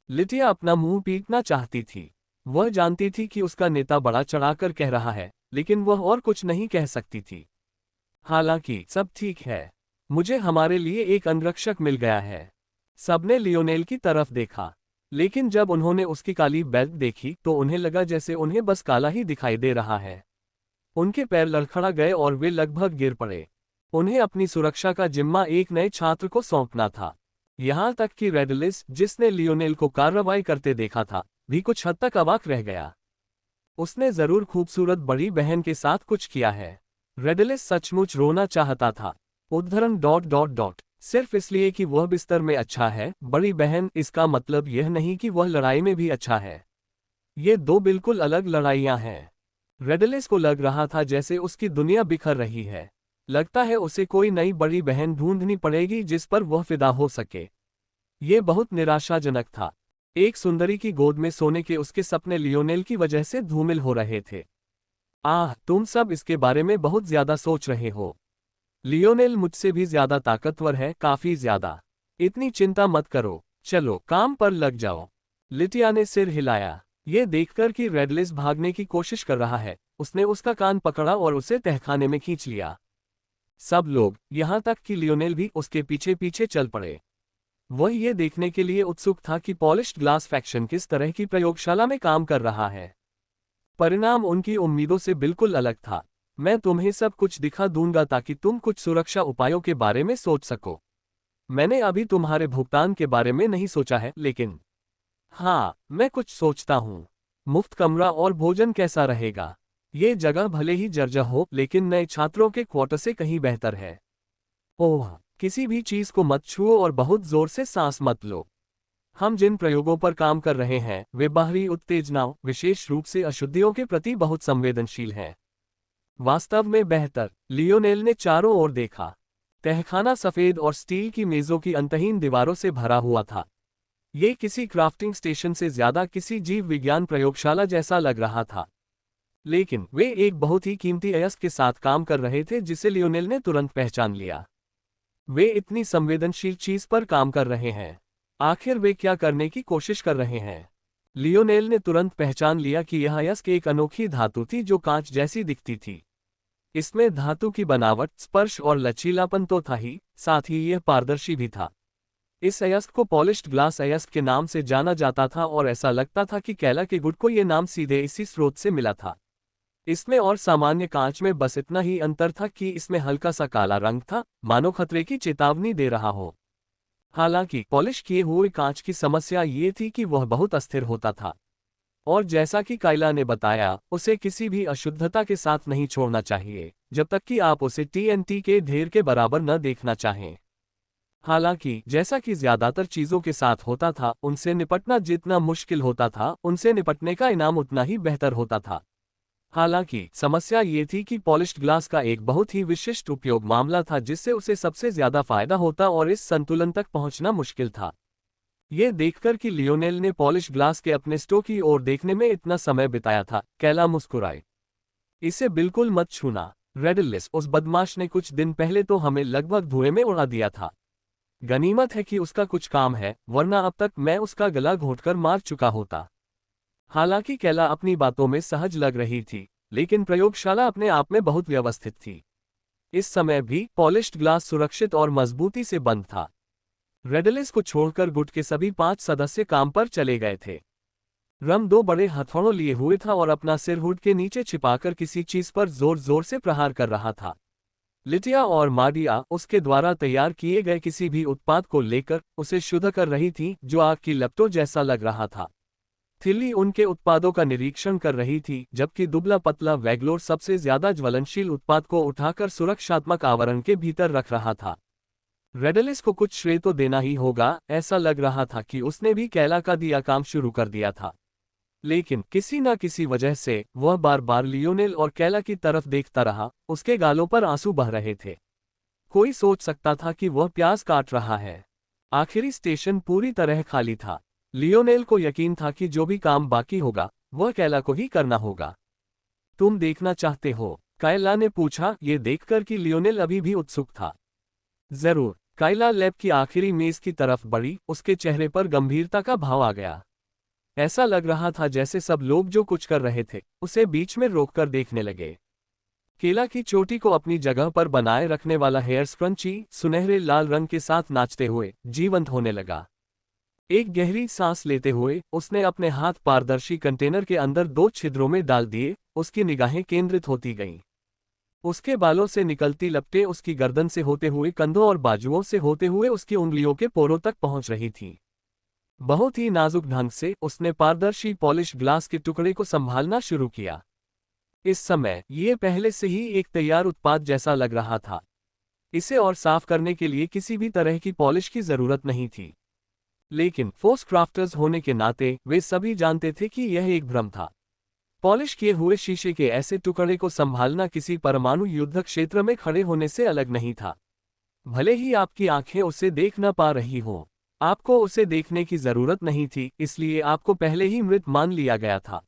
Speaker 1: लिटिया अपना मुंह पीटना चाहती थी। वह जानती थी कि उसका नेता बड़ा चढ़ाकर कह रहा है, लेकिन वह और कुछ नहीं कह सकती थी। हालांकि सब ठीक है। मुझे हमारे लिए एक अंगरक्षक मिल गया है। सबने लियोनेल की तरफ देखा, लेकिन जब उन्होंने उसकी काली बेल्ट देखी तो उन्हें लगा जैसे उन्हें बस काला ही दिखाई दे रहा है। उनके पैर लड़खड़ा गए और वे लगभग गिर पड़े। उन्हें अपनी सुरक्षा का जिम्मा एक नए छात्र को सौंपना था। यहां तक कि रेडलिस, जिसने लियोनेल को कार्रवाई करते देखा था, भी कुछ हद तक अवाक रह गया। उसने जरूर खूबसूरत बड़ी बहन के साथ कुछ किया है। रेडलिस सचमुच रोना चाहता था। उद्धरण ... सिर्फ इसलिए कि वह बिस्तर में अच्छा है, बड़ी बहन, इसका मतलब यह नहीं कि वह लड़ाई में भी अच्छा है। ये दो बिल्कुल अलग लड़ाइयां हैं। रेडलिस को लग रहा था जैसे उसकी दुनिया बिखर रही है। लगता है उसे कोई नई बड़ी बहन ढूंढनी पड़ेगी जिस पर वह फिदा हो सके। ये बहुत निराशाजनक था। एक सुंदरी की गोद में सोने के उसके सपने लियोनेल की वजह से धूमिल हो रहे थे। तुम सब इसके बारे में बहुत ज्यादा सोच रहे हो। लियोनेल मुझसे भी ज्यादा ताकतवर है, काफी ज्यादा। इतनी चिंता मत करो, चलो काम पर लग जाओ। लिटिया ने सिर हिलाया। ये देखकर कि रेडलिस भागने की कोशिश कर रहा है, उसने उसका कान पकड़ा और उसे तहखाने में खींच लिया। सब लोग, यहां तक कि लियोनेल भी उसके पीछे पीछे चल पड़े। वह ये देखने के लिए उत्सुक था कि पॉलिश्ड ग्लास फैक्शन किस तरह की प्रयोगशाला में काम कर रहा है। परिणाम उनकी उम्मीदों से बिल्कुल अलग था। मैं तुम्हें सब कुछ दिखा दूंगा ताकि तुम कुछ सुरक्षा उपायों के बारे में सोच सको। मैंने अभी तुम्हारे भुगतान के बारे में नहीं सोचा है, लेकिन हाँ, मैं कुछ सोचता हूँ। मुफ्त कमरा और भोजन कैसा रहेगा? ये जगह भले ही जर्जर हो, लेकिन नए छात्रों के क्वार्टर से कहीं बेहतर है। ओह, किसी भी चीज को मत छुओ और बहुत जोर से सांस मत लो। हम जिन प्रयोगों पर काम कर रहे हैं वे बाहरी उत्तेजनाओं, विशेष रूप से अशुद्धियों के प्रति बहुत संवेदनशील हैं। वास्तव में बेहतर। लियोनेल ने चारों ओर देखा। तहखाना सफेद और स्टील की मेजों की अंतहीन दीवारों से भरा हुआ था। ये किसी क्राफ्टिंग स्टेशन से ज्यादा किसी जीव विज्ञान प्रयोगशाला जैसा लग रहा था। लेकिन वे एक बहुत ही कीमती अयस्क के साथ काम कर रहे थे जिसे लियोनेल ने तुरंत पहचान लिया। वे इतनी संवेदनशील चीज पर काम कर रहे हैं। आखिर वे क्या करने की कोशिश कर रहे हैं? लियोनेल ने तुरंत पहचान लिया कि यह अयस्क एक अनोखी धातु थी जो कांच जैसी दिखती थी। इसमें धातु की बनावट, स्पर्श और लचीलापन तो था ही, साथ ही यह पारदर्शी भी था। इस अयस्क को पॉलिश्ड ग्लास अयस्क के नाम से जाना जाता था और ऐसा लगता था कि कैला के गुड को यह नाम सीधे इसी स्रोत से मिला था। इसमें और सामान्य कांच में बस इतना ही अंतर था कि इसमें हल्का सा काला रंग था, मानो खतरे की चेतावनी दे रहा हो। हालांकि पॉलिश किए हुए कांच की समस्या ये थी कि वह बहुत अस्थिर होता था। और जैसा कि काइला ने बताया, उसे किसी भी अशुद्धता के साथ नहीं छोड़ना चाहिए जब तक कि आप उसे टीएनटी के ढेर के बराबर न देखना चाहें। हालांकि जैसा कि ज्यादातर चीजों के साथ होता था, उनसे निपटना जितना मुश्किल होता था, उनसे निपटने का इनाम उतना ही बेहतर होता था। हालांकि समस्या ये थी कि पॉलिश्ड ग्लास का एक बहुत ही विशिष्ट उपयोग मामला था जिससे उसे सबसे ज्यादा फायदा होता और इस संतुलन तक पहुंचना मुश्किल था। ये देखकर कि लियोनेल ने पॉलिश ग्लास के अपने स्टोव की ओर देखने में इतना समय बिताया था, कैला मुस्कुराए। इसे बिल्कुल मत छूना। रेडलिस, उस बदमाश ने कुछ दिन पहले तो हमें लगभग धुएं में उड़ा दिया था। गनीमत है कि उसका कुछ काम है, वरना अब तक मैं उसका गला घोंटकर मार चुका होता। हालांकि कैला अपनी बातों में सहज लग रही थी, लेकिन प्रयोगशाला अपने आप में बहुत व्यवस्थित थी। इस समय भी पॉलिश्ड ग्लास सुरक्षित और मजबूती से बंद था। रेडलिस को छोड़कर गुट के सभी 5 सदस्य काम पर चले गए थे। रम 2 बड़े हथौड़ों लिए हुए था और अपना सिर हुड के नीचे छिपाकर किसी चीज पर जोर जोर से प्रहार कर रहा था। लिटिया और माडिया उसके द्वारा तैयार किए गए किसी भी उत्पाद को लेकर उसे शुद्ध कर रही थी जो आग की लपटों जैसा लग रहा था। थिल्ली उनके उत्पादों का निरीक्षण कर रही थी, जबकि दुबला पतला वैगलोर सबसे ज्यादा ज्वलनशील उत्पाद को उठाकर सुरक्षात्मक आवरण के भीतर रख रहा था। रेडलिस को कुछ श्रेय तो देना ही होगा, ऐसा लग रहा था कि उसने भी कैला का दिया काम शुरू कर दिया था। लेकिन किसी न किसी वजह से वह बार बार लियोनेल और कैला की तरफ देखता रहा, उसके गालों पर आंसू बह रहे थे। कोई सोच सकता था कि वह प्याज काट रहा है। आखिरी स्टेशन पूरी तरह खाली था। लियोनेल को यकीन था कि जो भी काम बाकी होगा वह कैला को ही करना होगा। तुम देखना चाहते हो? काइला ने पूछा, ये देखकर कि लियोनेल अभी भी उत्सुक था। जरूर। काइला लैब की आखिरी मेज की तरफ बढ़ी, उसके चेहरे पर गंभीरता का भाव आ गया। ऐसा लग रहा था जैसे सब लोग जो कुछ कर रहे थे उसे बीच में रोककर देखने लगे। केला की चोटी को अपनी जगह पर बनाए रखने वाला हेयर स्क्रंची सुनहरे लाल रंग के साथ नाचते हुए जीवंत होने लगा। एक गहरी सांस लेते हुए उसने अपने हाथ पारदर्शी कंटेनर के अंदर 2 छिद्रों में डाल दिए, उसकी निगाहें केंद्रित होती गईं। उसके बालों से निकलती लपटें उसकी गर्दन से होते हुए कंधों और बाजुओं से होते हुए उसकी उंगलियों के पोरों तक पहुंच रही थीं। बहुत ही नाजुक ढंग से उसने पारदर्शी पॉलिश ग्लास के टुकड़े को संभालना शुरू किया। इस समय ये पहले से ही एक तैयार उत्पाद जैसा लग रहा था। इसे और साफ करने के लिए किसी भी तरह की पॉलिश की जरूरत नहीं थी। लेकिन फोर्स क्राफ्टर्स होने के नाते वे सभी जानते थे कि यह एक भ्रम था। पॉलिश किए हुए शीशे के ऐसे टुकड़े को संभालना किसी परमाणु युद्ध क्षेत्र में खड़े होने से अलग नहीं था। भले ही आपकी आंखें उसे देख न पा रही हों, आपको उसे देखने की जरूरत नहीं थी, इसलिए आपको पहले ही मृत मान लिया गया था।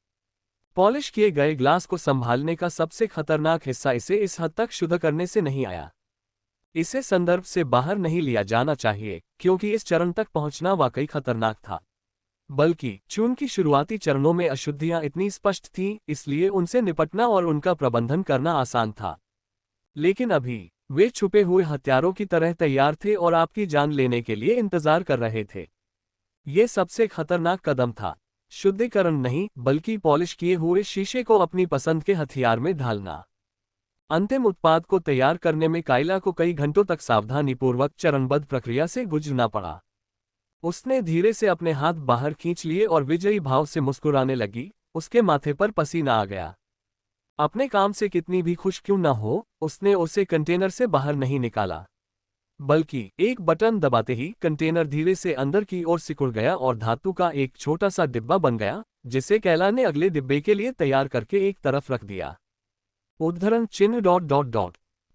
Speaker 1: पॉलिश किए गए ग्लास को संभालने का सबसे खतरनाक हिस्सा इसे इस हद तक शुद्ध करने से नहीं आया। इसे संदर्भ से बाहर नहीं लिया जाना चाहिए, क्योंकि इस चरण तक पहुंचना वाकई खतरनाक था। बल्कि चून की शुरुआती चरणों में अशुद्धियां इतनी स्पष्ट थीं, इसलिए उनसे निपटना और उनका प्रबंधन करना आसान था। लेकिन अभी वे छुपे हुए हथियारों की तरह तैयार थे और आपकी जान लेने के लिए इंतजार कर रहे थे। ये सबसे खतरनाक कदम था, शुद्धिकरण नहीं बल्कि पॉलिश किए हुए शीशे को अपनी पसंद के हथियार में ढालना। अंतिम उत्पाद को तैयार करने में काइला को कई घंटों तक सावधानीपूर्वक चरणबद्ध प्रक्रिया से गुजरना पड़ा। उसने धीरे से अपने हाथ बाहर खींच लिए और विजयी भाव से मुस्कुराने लगी। उसके माथे पर पसीना आ गया। अपने काम से कितनी भी खुश क्यों न हो, उसने उसे कंटेनर से बाहर नहीं निकाला, बल्कि एक बटन दबाते ही कंटेनर धीरे से अंदर की ओर सिकुड़ गया और धातु का एक छोटा सा डिब्बा बन गया, जिसे कैला ने अगले डिब्बे के लिए तैयार करके एक तरफ रख दिया। उद्धरण चिन्ह ...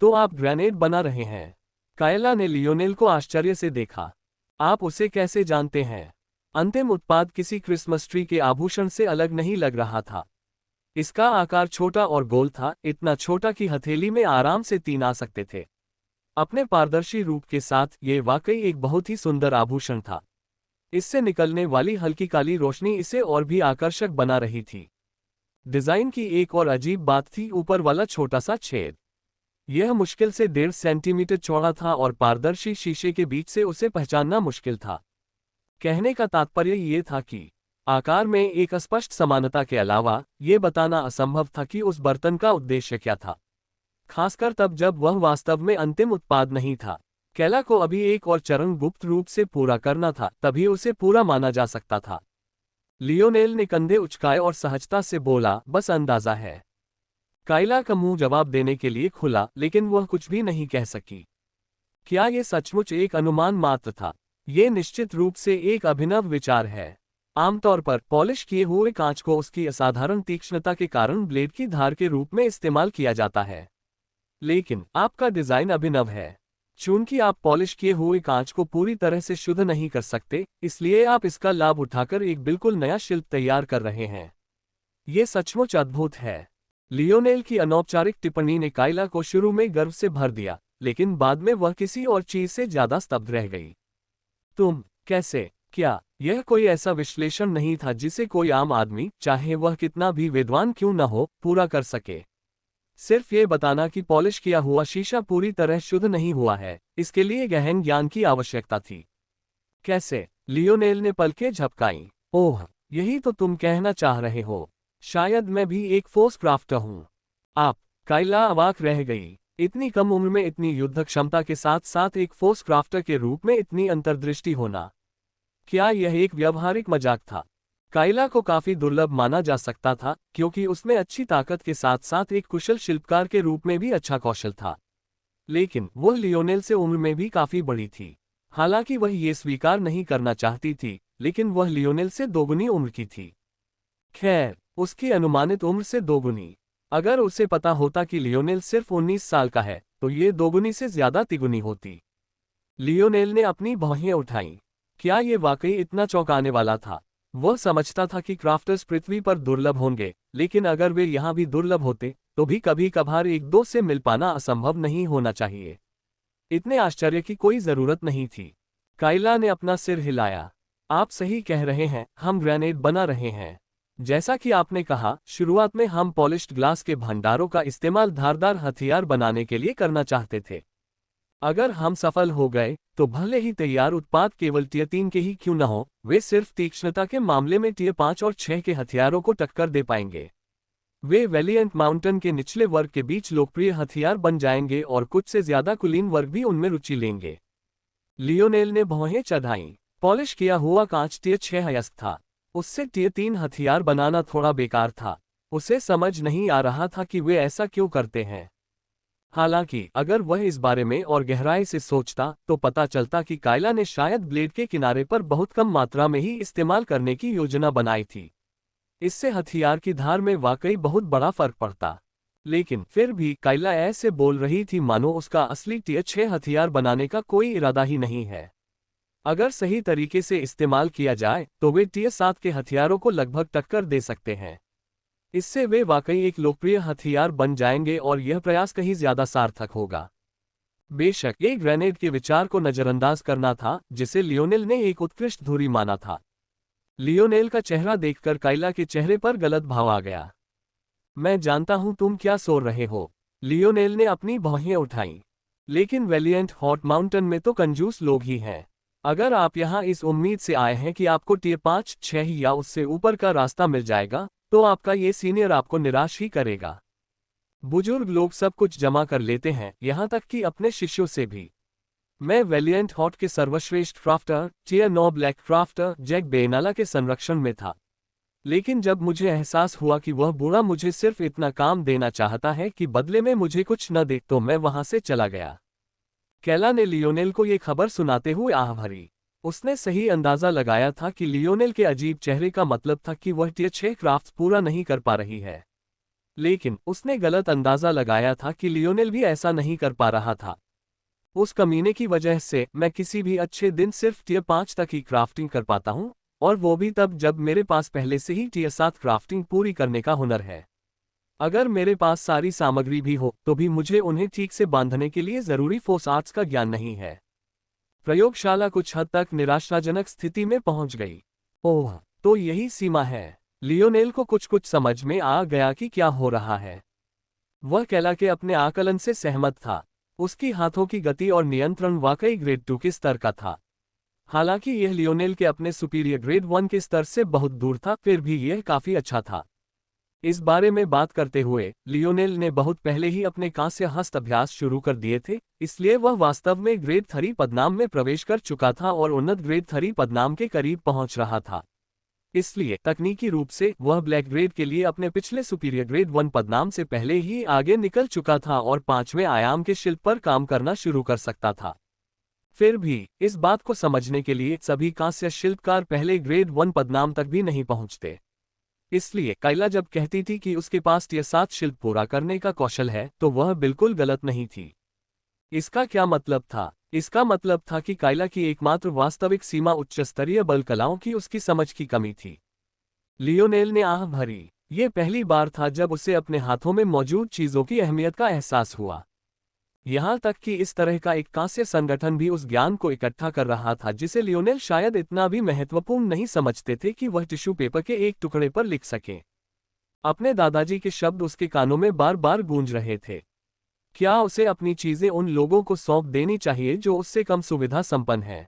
Speaker 1: तो आप ग्रेनेड बना रहे हैं? कायला ने लियोनेल को आश्चर्य से देखा। आप उसे कैसे जानते हैं? अंतिम उत्पाद किसी क्रिसमस ट्री के आभूषण से अलग नहीं लग रहा था। इसका आकार छोटा और गोल था, इतना छोटा कि हथेली में आराम से 3 आ सकते थे। अपने पारदर्शी रूप के साथ ये वाकई एक बहुत ही सुंदर आभूषण था। इससे निकलने वाली हल्की काली रोशनी इसे और भी आकर्षक बना रही थी। डिजाइन की एक और अजीब बात थी ऊपर वाला छोटा सा छेद। यह मुश्किल से 1.5 सेंटीमीटर चौड़ा था और पारदर्शी शीशे के बीच से उसे पहचानना मुश्किल था। कहने का तात्पर्य ये था कि आकार में एक अस्पष्ट समानता के अलावा ये बताना असंभव था कि उस बर्तन का उद्देश्य क्या था, खासकर तब जब वह वास्तव में अंतिम उत्पाद नहीं था। कैला को अभी एक और चरण गुप्त रूप से पूरा करना था, तभी उसे पूरा माना जा सकता था। लियोनेल ने कंधे उचकाए और सहजता से बोला, बस अंदाजा है। काइला का मुंह जवाब देने के लिए खुला, लेकिन वह कुछ भी नहीं कह सकी। क्या यह सचमुच एक अनुमान मात्र था? ये निश्चित रूप से एक अभिनव विचार है। आमतौर पर पॉलिश किए हुए कांच को उसकी असाधारण तीक्ष्णता के कारण ब्लेड की धार के रूप में इस्तेमाल किया जाता है। लेकिन आपका डिजाइन अभिनव है। चूंकि आप पॉलिश किए हुए कांच को पूरी तरह से शुद्ध नहीं कर सकते, इसलिए आप इसका लाभ उठाकर एक बिल्कुल नया शिल्प तैयार कर रहे हैं। ये सचमुच अद्भुत है। लियोनेल की अनौपचारिक टिप्पणी ने काइला को शुरू में गर्व से भर दिया, लेकिन बाद में वह किसी और चीज से ज्यादा स्तब्ध रह गई। तुम कैसे? क्या यह कोई ऐसा विश्लेषण नहीं था जिसे कोई आम आदमी, चाहे वह कितना भी विद्वान क्यों न हो, पूरा कर सके? सिर्फ ये बताना कि पॉलिश किया हुआ शीशा पूरी तरह शुद्ध नहीं हुआ है, इसके लिए गहन ज्ञान की आवश्यकता थी। कैसे? लियोनेल ने पलकें झपकाईं। ओह, यही तो तुम कहना चाह रहे हो। शायद मैं भी एक फोर्स क्राफ्टर हूं। आप? काइला अवाक रह गई। इतनी कम उम्र में इतनी युद्ध क्षमता के साथ साथ एक फोर्स क्राफ्टर के रूप में इतनी अंतर्दृष्टि होना, क्या यह एक व्यावहारिक मजाक था? काइला को काफी दुर्लभ माना जा सकता था, क्योंकि उसमें अच्छी ताकत के साथ साथ एक कुशल शिल्पकार के रूप में भी अच्छा कौशल था। लेकिन वह लियोनेल से उम्र में भी काफी बड़ी थी। हालांकि वह ये स्वीकार नहीं करना चाहती थी, लेकिन वह लियोनेल से दोगुनी उम्र की थी। खैर, उसकी अनुमानित उम्र से दोगुनी। अगर उसे पता होता कि लियोनेल सिर्फ 19 साल का है, तो ये दोगुनी से ज्यादा तिगुनी होती। लियोनेल ने अपनी भौहें उठाईं। क्या ये वाकई इतना चौंकाने वाला था? वह समझता था कि क्राफ्टर्स पृथ्वी पर दुर्लभ होंगे, लेकिन अगर वे यहाँ भी दुर्लभ होते, तो भी कभी कभार एक दो से मिल पाना असंभव नहीं होना चाहिए। इतने आश्चर्य की कोई जरूरत नहीं थी। काइला ने अपना सिर हिलाया। आप सही कह रहे हैं, हम ग्रेनेड बना रहे हैं। जैसा कि आपने कहा, शुरुआत में हम पॉलिश्ड ग्लास के भंडारों का इस्तेमाल धारदार हथियार बनाने के लिए करना चाहते थे। अगर हम सफल हो गए, तो भले ही तैयार उत्पाद केवल टियर 3 के ही क्यों न हो, वे सिर्फ तीक्ष्णता के मामले में टियर 5 और 6 के हथियारों को टक्कर दे पाएंगे। वे वेलिएंट माउंटेन के निचले वर्ग के बीच लोकप्रिय हथियार बन जाएंगे और कुछ से ज्यादा कुलीन वर्ग भी उनमें रुचि लेंगे। लियोनेल ने भौहें चढ़ाईं। पॉलिश किया हुआ कांच टियर 6 अयस्क था। उससे टियर 3 हथियार बनाना थोड़ा बेकार था। उसे समझ नहीं आ रहा था कि वे ऐसा क्यों करते हैं। हालांकि अगर वह इस बारे में और गहराई से सोचता, तो पता चलता कि काइला ने शायद ब्लेड के किनारे पर बहुत कम मात्रा में ही इस्तेमाल करने की योजना बनाई थी। इससे हथियार की धार में वाकई बहुत बड़ा फर्क पड़ता। लेकिन फिर भी काइला ऐसे बोल रही थी मानो उसका असली टियर 6 हथियार बनाने का कोई इरादा ही नहीं है। अगर सही तरीके से इस्तेमाल किया जाए, तो वे टियर 7 के हथियारों को लगभग टक्कर दे सकते हैं। इससे वे वाकई एक लोकप्रिय हथियार बन जाएंगे और यह प्रयास कहीं ज्यादा सार्थक होगा। बेशक ये ग्रेनेड के विचार को नजरअंदाज करना था जिसे लियोनेल ने एक उत्कृष्ट धुरी माना था। लियोनेल का चेहरा देखकर काइला के चेहरे पर गलत भाव आ गया। मैं जानता हूं तुम क्या सोच रहे हो। लियोनेल ने अपनी भौहें उठाईं। लेकिन वेलिएंट हॉट माउंटेन में तो कंजूस लोग ही हैं। अगर आप यहां इस उम्मीद से आए हैं कि आपको टियर 5, 6 या उससे ऊपर का रास्ता मिल जाएगा, तो आपका ये सीनियर आपको निराश ही करेगा। बुजुर्ग लोग सब कुछ जमा कर लेते हैं, यहां तक कि अपने शिष्यों से भी। मैं वेलिएंट हॉट के सर्वश्रेष्ठ crafter, tier 9 black crafter Jack बेनाला के संरक्षण में था। लेकिन जब मुझे एहसास हुआ कि वह बूढ़ा मुझे सिर्फ इतना काम देना चाहता है कि बदले में मुझे कुछ न दे, तो मैं वहां से चला गया। कैला ने लियोनेल को ये खबर सुनाते हुए आह भरी। उसने सही अंदाजा लगाया था कि लियोनेल के अजीब चेहरे का मतलब था कि वह टियर 6 क्राफ्ट पूरा नहीं कर पा रही है। लेकिन उसने गलत अंदाजा लगाया था कि लियोनेल भी ऐसा नहीं कर पा रहा था। उस कमीने की वजह से मैं किसी भी अच्छे दिन सिर्फ टियर 5 तक ही क्राफ्टिंग कर पाता हूं, और वो भी तब जब मेरे पास पहले से ही टियर 7 क्राफ्टिंग पूरी करने का हुनर है। अगर मेरे पास सारी सामग्री भी हो तो भी मुझे उन्हें ठीक से बांधने के लिए जरूरी फोर्स आर्ट्स का ज्ञान नहीं है। प्रयोगशाला कुछ हद तक निराशाजनक स्थिति में पहुंच गई। ओह, तो यही सीमा है। लियोनेल को कुछ कुछ समझ में आ गया कि क्या हो रहा है। वह कैला के अपने आकलन से सहमत था। उसकी हाथों की गति और नियंत्रण वाकई ग्रेड 2 के स्तर का था। हालांकि यह लियोनेल के अपने सुपीरियर ग्रेड 1 के स्तर से बहुत दूर था, फिर भी यह काफी अच्छा था। इस बारे में बात करते हुए लियोनेल ने बहुत पहले ही अपने कांस्य हस्त अभ्यास शुरू कर दिए थे, इसलिए वह वास्तव में ग्रेड 3 पदनाम में प्रवेश कर चुका था और उन्नत ग्रेड 3 पदनाम के करीब पहुंच रहा था। इसलिए तकनीकी रूप से वह ब्लैक ग्रेड के लिए अपने पिछले सुपीरियर ग्रेड 1 पदनाम से पहले ही आगे निकल चुका था और 5वें आयाम के शिल्प पर काम करना शुरू कर सकता था। फिर भी इस बात को समझने के लिए सभी कांस्य शिल्पकार पहले ग्रेड 1 पदनाम तक भी नहीं पहुंचते। इसलिए काइला जब कहती थी कि उसके पास टियर 7 शिल्प पूरा करने का कौशल है, तो वह बिल्कुल गलत नहीं थी। इसका क्या मतलब था? इसका मतलब था कि काइला की एकमात्र वास्तविक सीमा उच्च स्तरीय बल कलाओं की उसकी समझ की कमी थी। लियोनेल ने आह भरी। यह पहली बार था जब उसे अपने हाथों में मौजूद चीजों की अहमियत का एहसास हुआ। यहां तक कि इस तरह का एक कांस्य संगठन भी उस ज्ञान को इकट्ठा कर रहा था जिसे लियोनेल शायद इतना भी महत्वपूर्ण नहीं समझते थे कि वह टिश्यू पेपर के एक टुकड़े पर लिख सके। अपने दादाजी के शब्द उसके कानों में बार बार गूंज रहे थे। क्या उसे अपनी चीजें उन लोगों को सौंप देनी चाहिए जो उससे कम सुविधा संपन्न है?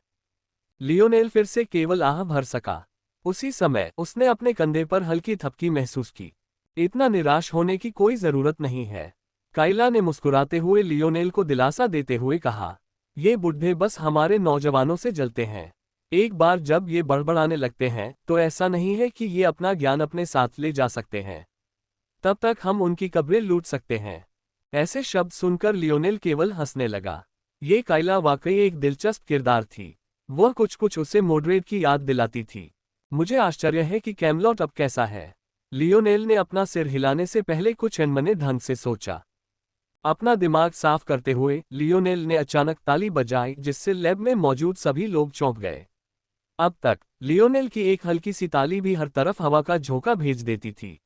Speaker 1: लियोनेल फिर से केवल आह भर सका। उसी समय उसने अपने कंधे पर हल्की थपकी महसूस की। इतना निराश होने की कोई जरूरत नहीं है। काइला ने मुस्कुराते हुए लियोनेल को दिलासा देते हुए कहा, ये बुढ़े बस हमारे नौजवानों से जलते हैं। एक बार जब ये बड़बड़ाने लगते हैं तो ऐसा नहीं है कि ये अपना ज्ञान अपने साथ ले जा सकते हैं। तब तक हम उनकी कब्रें लूट सकते हैं। ऐसे शब्द सुनकर लियोनेल केवल हंसने लगा। ये काइला वाकई एक दिलचस्प किरदार थी। वह कुछ कुछ उसे मोड्रेड की याद दिलाती थी। मुझे आश्चर्य है कि कैमलॉट अब कैसा है। लियोनेल ने अपना सिर हिलाने से पहले कुछ अनमने ढंग से सोचा। अपना दिमाग साफ करते हुए लियोनेल ने अचानक ताली बजाई जिससे लैब में मौजूद सभी लोग चौंक गए। अब तक लियोनेल की एक हल्की सी ताली भी हर तरफ हवा का झोंका भेज देती थी।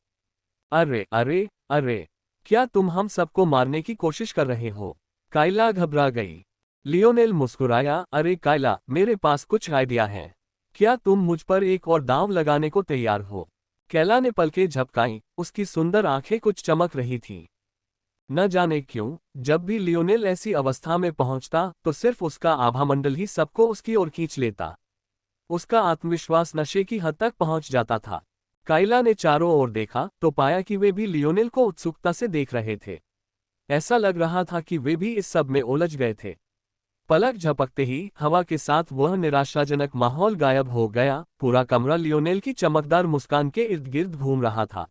Speaker 1: अरे अरे अरे, क्या तुम हम सबको मारने की कोशिश कर रहे हो? काइला घबरा गई। लियोनेल मुस्कुराया, अरे काइला, मेरे पास कुछ आइडिया है। क्या तुम मुझ पर एक और दांव लगाने को तैयार हो? कैला ने पलकें झपकाईं, उसकी सुंदर आंखें कुछ चमक रही थीं। न जाने क्यों, जब भी लियोनेल ऐसी अवस्था में पहुंचता तो सिर्फ उसका आभामंडल ही सबको उसकी ओर खींच लेता। उसका आत्मविश्वास नशे की हद तक पहुंच जाता था। काइला ने चारों ओर देखा तो पाया कि वे भी लियोनेल को उत्सुकता से देख रहे थे। ऐसा लग रहा था कि वे भी इस सब में उलझ गए थे। पलक झपकते ही हवा के साथ वह निराशाजनक माहौल गायब हो गया। पूरा कमरा लियोनेल की चमकदार मुस्कान के इर्द गिर्द घूम रहा था।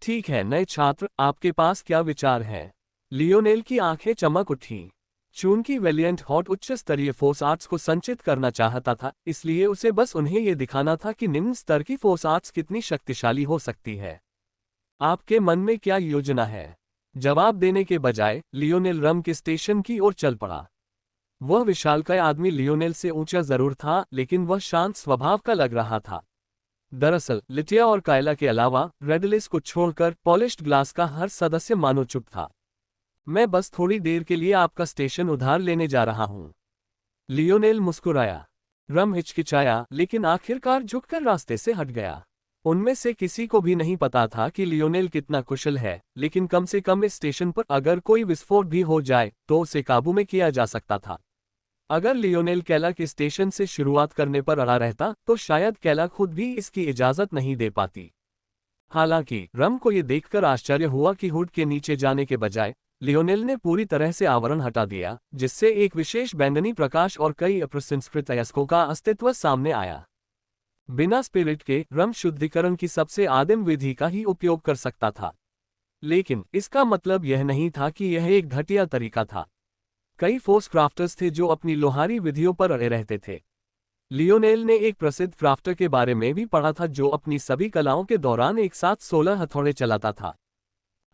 Speaker 1: ठीक है नए छात्र, आपके पास क्या विचार है? लियोनेल की आंखें चमक उठीं। चूंकि वेलिएंट हॉट उच्च स्तरीय फोर्स आर्ट्स को संचित करना चाहता था, इसलिए उसे बस उन्हें यह दिखाना था कि निम्न स्तर की फोर्स आर्ट्स कितनी शक्तिशाली हो सकती है। आपके मन में क्या योजना है? जवाब देने के बजाय लियोनेल रम के स्टेशन की ओर चल पड़ा। वह विशालकाय आदमी लियोनेल से ऊंचा जरूर था, लेकिन वह शांत स्वभाव का लग रहा था। दरअसल लिटिया और कायला के अलावा रेडिलिस को छोड़कर पॉलिश्ड ग्लास का हर सदस्य मानो चुप था। मैं बस थोड़ी देर के लिए आपका स्टेशन उधार लेने जा रहा हूं। लियोनेल मुस्कुराया। रम हिचकिचाया लेकिन आखिरकार झुककर रास्ते से हट गया। उनमें से किसी को भी नहीं पता था कि लियोनेल कितना कुशल है, लेकिन कम से कम इस स्टेशन पर अगर कोई विस्फोट भी हो जाए तो उसे काबू में किया जा सकता था। अगर लियोनेल कैला के स्टेशन से शुरुआत करने पर अड़ा रहता तो शायद कैला खुद भी इसकी इजाजत नहीं दे पाती। हालांकि रम को यह देखकर आश्चर्य हुआ कि हुड के नीचे जाने के बजाय लियोनेल ने पूरी तरह से आवरण हटा दिया, जिससे एक विशेष बैंगनी प्रकाश और कई अप्रसंस्कृत अयस्कों का अस्तित्व सामने आया। बिना स्पिरिट के रम शुद्धिकरण की सबसे आदिम विधि का ही उपयोग कर सकता था, लेकिन इसका मतलब यह नहीं था कि यह एक घटिया तरीका था। कई फोर्स क्राफ्टर्स थे जो अपनी लोहारी विधियों पर अड़े रहते थे। लियोनेल ने एक प्रसिद्ध क्राफ्टर के बारे में भी पढ़ा था जो अपनी सभी कलाओं के दौरान एक साथ 16 हथौड़े चलाता था।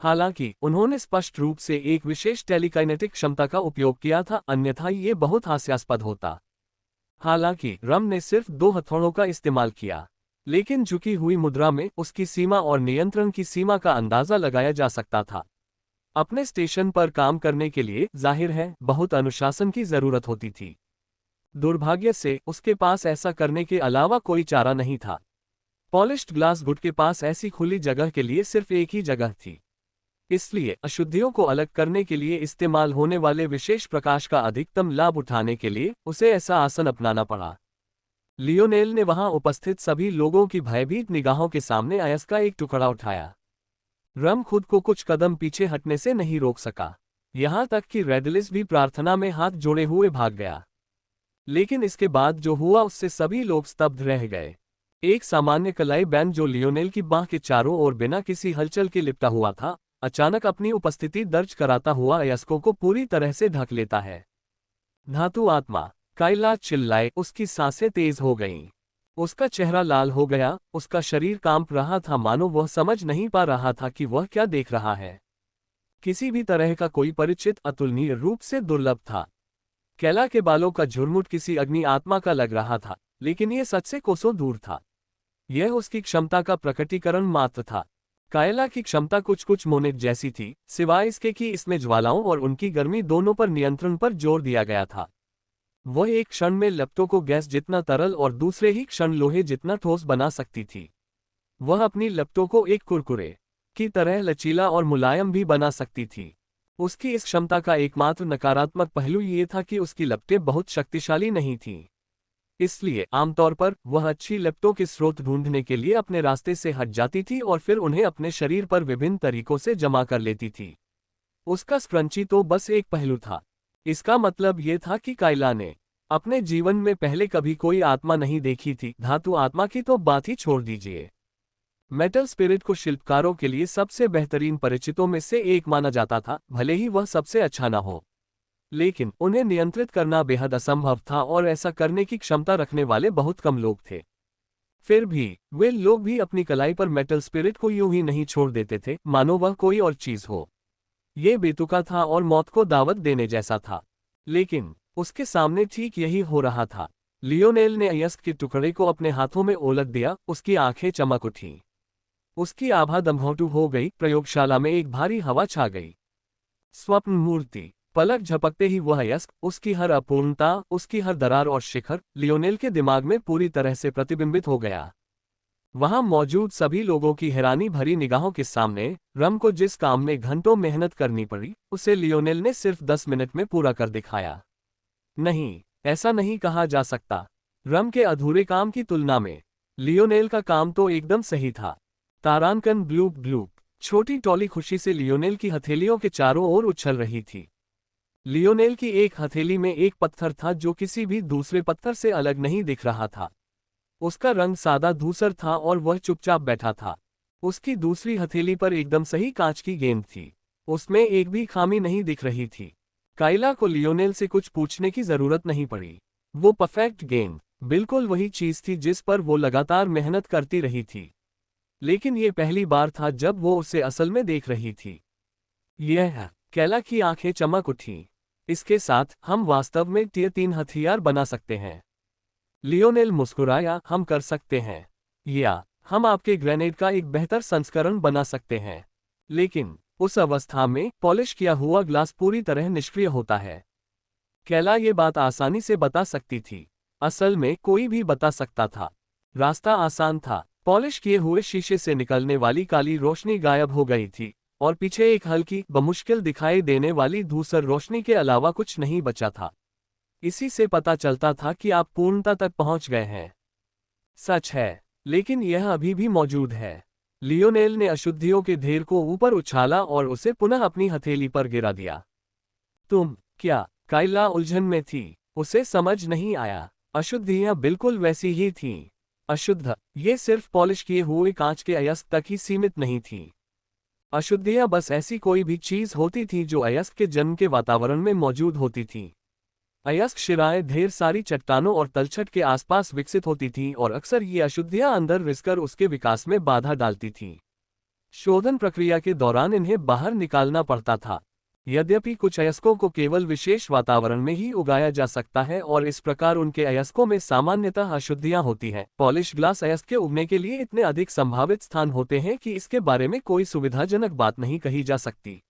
Speaker 1: हालांकि उन्होंने स्पष्ट रूप से एक विशेष टेलीकाइनेटिक क्षमता का उपयोग किया था, अन्यथा ये बहुत हास्यास्पद होता। हालांकि रम ने सिर्फ 2 हथौड़ों का इस्तेमाल किया, लेकिन झुकी हुई मुद्रा में उसकी सीमा और नियंत्रण की सीमा का अंदाजा लगाया जा सकता था। अपने स्टेशन पर काम करने के लिए जाहिर है बहुत अनुशासन की जरूरत होती थी। दुर्भाग्य से उसके पास ऐसा करने के अलावा कोई चारा नहीं था। पॉलिश्ड ग्लास गुड के पास ऐसी खुली जगह के लिए सिर्फ एक ही जगह थी, इसलिए अशुद्धियों को अलग करने के लिए इस्तेमाल होने वाले विशेष प्रकाश का अधिकतम लाभ उठाने के लिए उसे ऐसा आसन अपनाना पड़ा। लियोनेल ने वहां उपस्थित सभी लोगों की भयभीत निगाहों के सामने अयस्क का एक टुकड़ा उठाया। रम खुद को कुछ कदम पीछे हटने से नहीं रोक सका, यहां तक कि रेडिलिस भी प्रार्थना में हाथ जोड़े हुए भाग गया। लेकिन इसके बाद जो हुआ उससे सभी लोग स्तब्ध रह गए। एक सामान्य कलाई बैंड जो लियोनेल की बाह के चारों ओर बिना किसी हलचल के लिपटा हुआ था, अचानक अपनी उपस्थिति दर्ज कराता हुआ अयस्कों को पूरी तरह से ढक लेता है। धातु आत्मा, काइला चिल्लाए, उसकी सांसें तेज हो गईं। उसका चेहरा लाल हो गया, उसका शरीर कांप रहा था, मानो वह समझ नहीं पा रहा था कि वह क्या देख रहा है। किसी भी तरह का कोई परिचित अतुलनीय रूप से दुर्लभ था। कैला के बालों का झुरमुट किसी अग्नि आत्मा का लग रहा था, लेकिन यह सच से कोसों दूर था। यह उसकी क्षमता का प्रकटीकरण मात्र था। कायला की क्षमता कुछ कुछ मोनेट जैसी थी, सिवाय इसके कि इसमें ज्वालाओं और उनकी गर्मी दोनों पर नियंत्रण पर जोर दिया गया था। वह एक क्षण में लपटों को गैस जितना तरल और दूसरे ही क्षण लोहे जितना ठोस बना सकती थी। वह अपनी लपटों को एक कुरकुरे की तरह लचीला और मुलायम भी बना सकती थी। उसकी इस क्षमता का एकमात्र नकारात्मक पहलू ये था कि उसकी लपटें बहुत शक्तिशाली नहीं थीं। इसलिए आमतौर पर वह अच्छी लपटों के स्रोत ढूंढने के लिए अपने रास्ते से हट जाती थी और फिर उन्हें अपने शरीर पर विभिन्न तरीकों से जमा कर लेती थी। उसका स्क्रंची तो बस एक पहलू था। इसका मतलब ये था कि काइला ने अपने जीवन में पहले कभी कोई आत्मा नहीं देखी थी। धातु आत्मा की तो बात ही छोड़ दीजिए। मेटल स्पिरिट को शिल्पकारों के लिए सबसे बेहतरीन परिचितों में से एक माना जाता था, भले ही वह सबसे अच्छा न हो। लेकिन उन्हें नियंत्रित करना बेहद असंभव था और ऐसा करने की क्षमता रखने वाले बहुत कम लोग थे। फिर भी वे लोग भी अपनी कलाई पर मेटल स्पिरिट को यूं ही नहीं छोड़ देते थे, मानो वह कोई और चीज हो। ये बेतुका था और मौत को दावत देने जैसा था। लेकिन उसके सामने ठीक यही हो रहा था। लियोनेल ने अयस्क के टुकड़े को अपने हाथों में उलट दिया। उसकी आंखें चमक उठीं। उसकी आभा दमघोंटू हो गई। प्रयोगशाला में एक भारी हवा छा गई। स्वप्न मूर्ति। पलक झपकते ही वह अयस्क, उसकी हर अपूर्णता, उसकी हर दरार और शिखर लियोनेल के दिमाग में पूरी तरह से प्रतिबिंबित हो गया। वहां मौजूद सभी लोगों की हैरानी भरी निगाहों के सामने रम को जिस काम में घंटों मेहनत करनी पड़ी, उसे लियोनेल ने सिर्फ 10 मिनट में पूरा कर दिखाया। नहीं, ऐसा नहीं कहा जा सकता। रम के अधूरे काम की तुलना में लियोनेल का काम तो एकदम सही था। तारांकन ब्लूप ब्लूप। छोटी टॉली खुशी से लियोनेल की हथेलियों के चारों ओर उछल रही थी। लियोनेल की एक हथेली में एक पत्थर था जो किसी भी दूसरे पत्थर से अलग नहीं दिख रहा था। उसका रंग सादा धूसर था और वह चुपचाप बैठा था। उसकी दूसरी हथेली पर एकदम सही कांच की गेंद थी। उसमें एक भी खामी नहीं दिख रही थी। काइला को लियोनेल से कुछ पूछने की जरूरत नहीं पड़ी। वो परफेक्ट गेंद, बिल्कुल वही चीज थी जिस पर वो लगातार मेहनत करती रही थी। लेकिन ये पहली बार था जब वो उसे असल में देख रही थी। यह कैला की आंखें चमक उठीं। इसके साथ हम वास्तव में टियर 3 हथियार बना सकते हैं। लियोनेल मुस्कुराया। हम कर सकते हैं। या हम आपके ग्रेनेड का एक बेहतर संस्करण बना सकते हैं। लेकिन उस अवस्था में पॉलिश किया हुआ ग्लास पूरी तरह निष्क्रिय होता है। कैला ये बात आसानी से बता सकती थी। असल में कोई भी बता सकता था। रास्ता आसान था। पॉलिश किए हुए शीशे से निकलने वाली काली रोशनी गायब हो गई थी और पीछे एक हल्की बमुश्किल दिखाई देने वाली धूसर रोशनी के अलावा कुछ नहीं बचा था। इसी से पता चलता था कि आप पूर्णता तक पहुंच गए हैं। सच है, लेकिन यह अभी भी मौजूद है। लियोनेल ने अशुद्धियों के ढेर को ऊपर उछाला और उसे पुनः अपनी हथेली पर गिरा दिया। तुम क्या? काइला उलझन में थी। उसे समझ नहीं आया। अशुद्धियां बिल्कुल वैसी ही थीं। अशुद्ध, ये सिर्फ पॉलिश किए हुए कांच के अयस्क तक ही सीमित नहीं थीं। अशुद्धियां बस ऐसी कोई भी चीज होती थी जो अयस्क के जन्म के वातावरण में मौजूद होती थी। अयस्क शिराएं ढेर सारी चट्टानों और तलछट के आसपास विकसित होती थीं और अक्सर ये अशुद्धियां अंदर रिसकर उसके विकास में बाधा डालती थीं। शोधन प्रक्रिया के दौरान इन्हें बाहर निकालना पड़ता था। यद्यपि कुछ अयस्कों को केवल विशेष वातावरण में ही उगाया जा सकता है और इस प्रकार उनके अयस्कों में सामान्यतः अशुद्धियां होती हैं, पॉलिश ग्लास अयस्क के उगने के लिए इतने अधिक संभावित स्थान होते हैं कि इसके बारे में कोई सुविधाजनक बात नहीं कही जा सकती।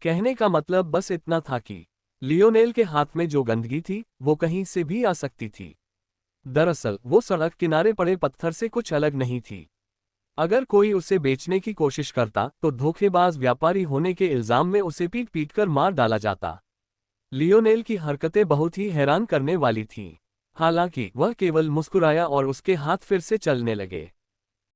Speaker 1: कहने का मतलब बस इतना था कि लियोनेल के हाथ में जो गंदगी थी वो कहीं से भी आ सकती थी। दरअसल वो सड़क किनारे पड़े पत्थर से कुछ अलग नहीं थी। अगर कोई उसे बेचने की कोशिश करता तो धोखेबाज व्यापारी होने के इल्जाम में उसे पीट पीट कर मार डाला जाता। लियोनेल की हरकतें बहुत ही हैरान करने वाली थीं। हालांकि वह केवल मुस्कुराया और उसके हाथ फिर से चलने लगे।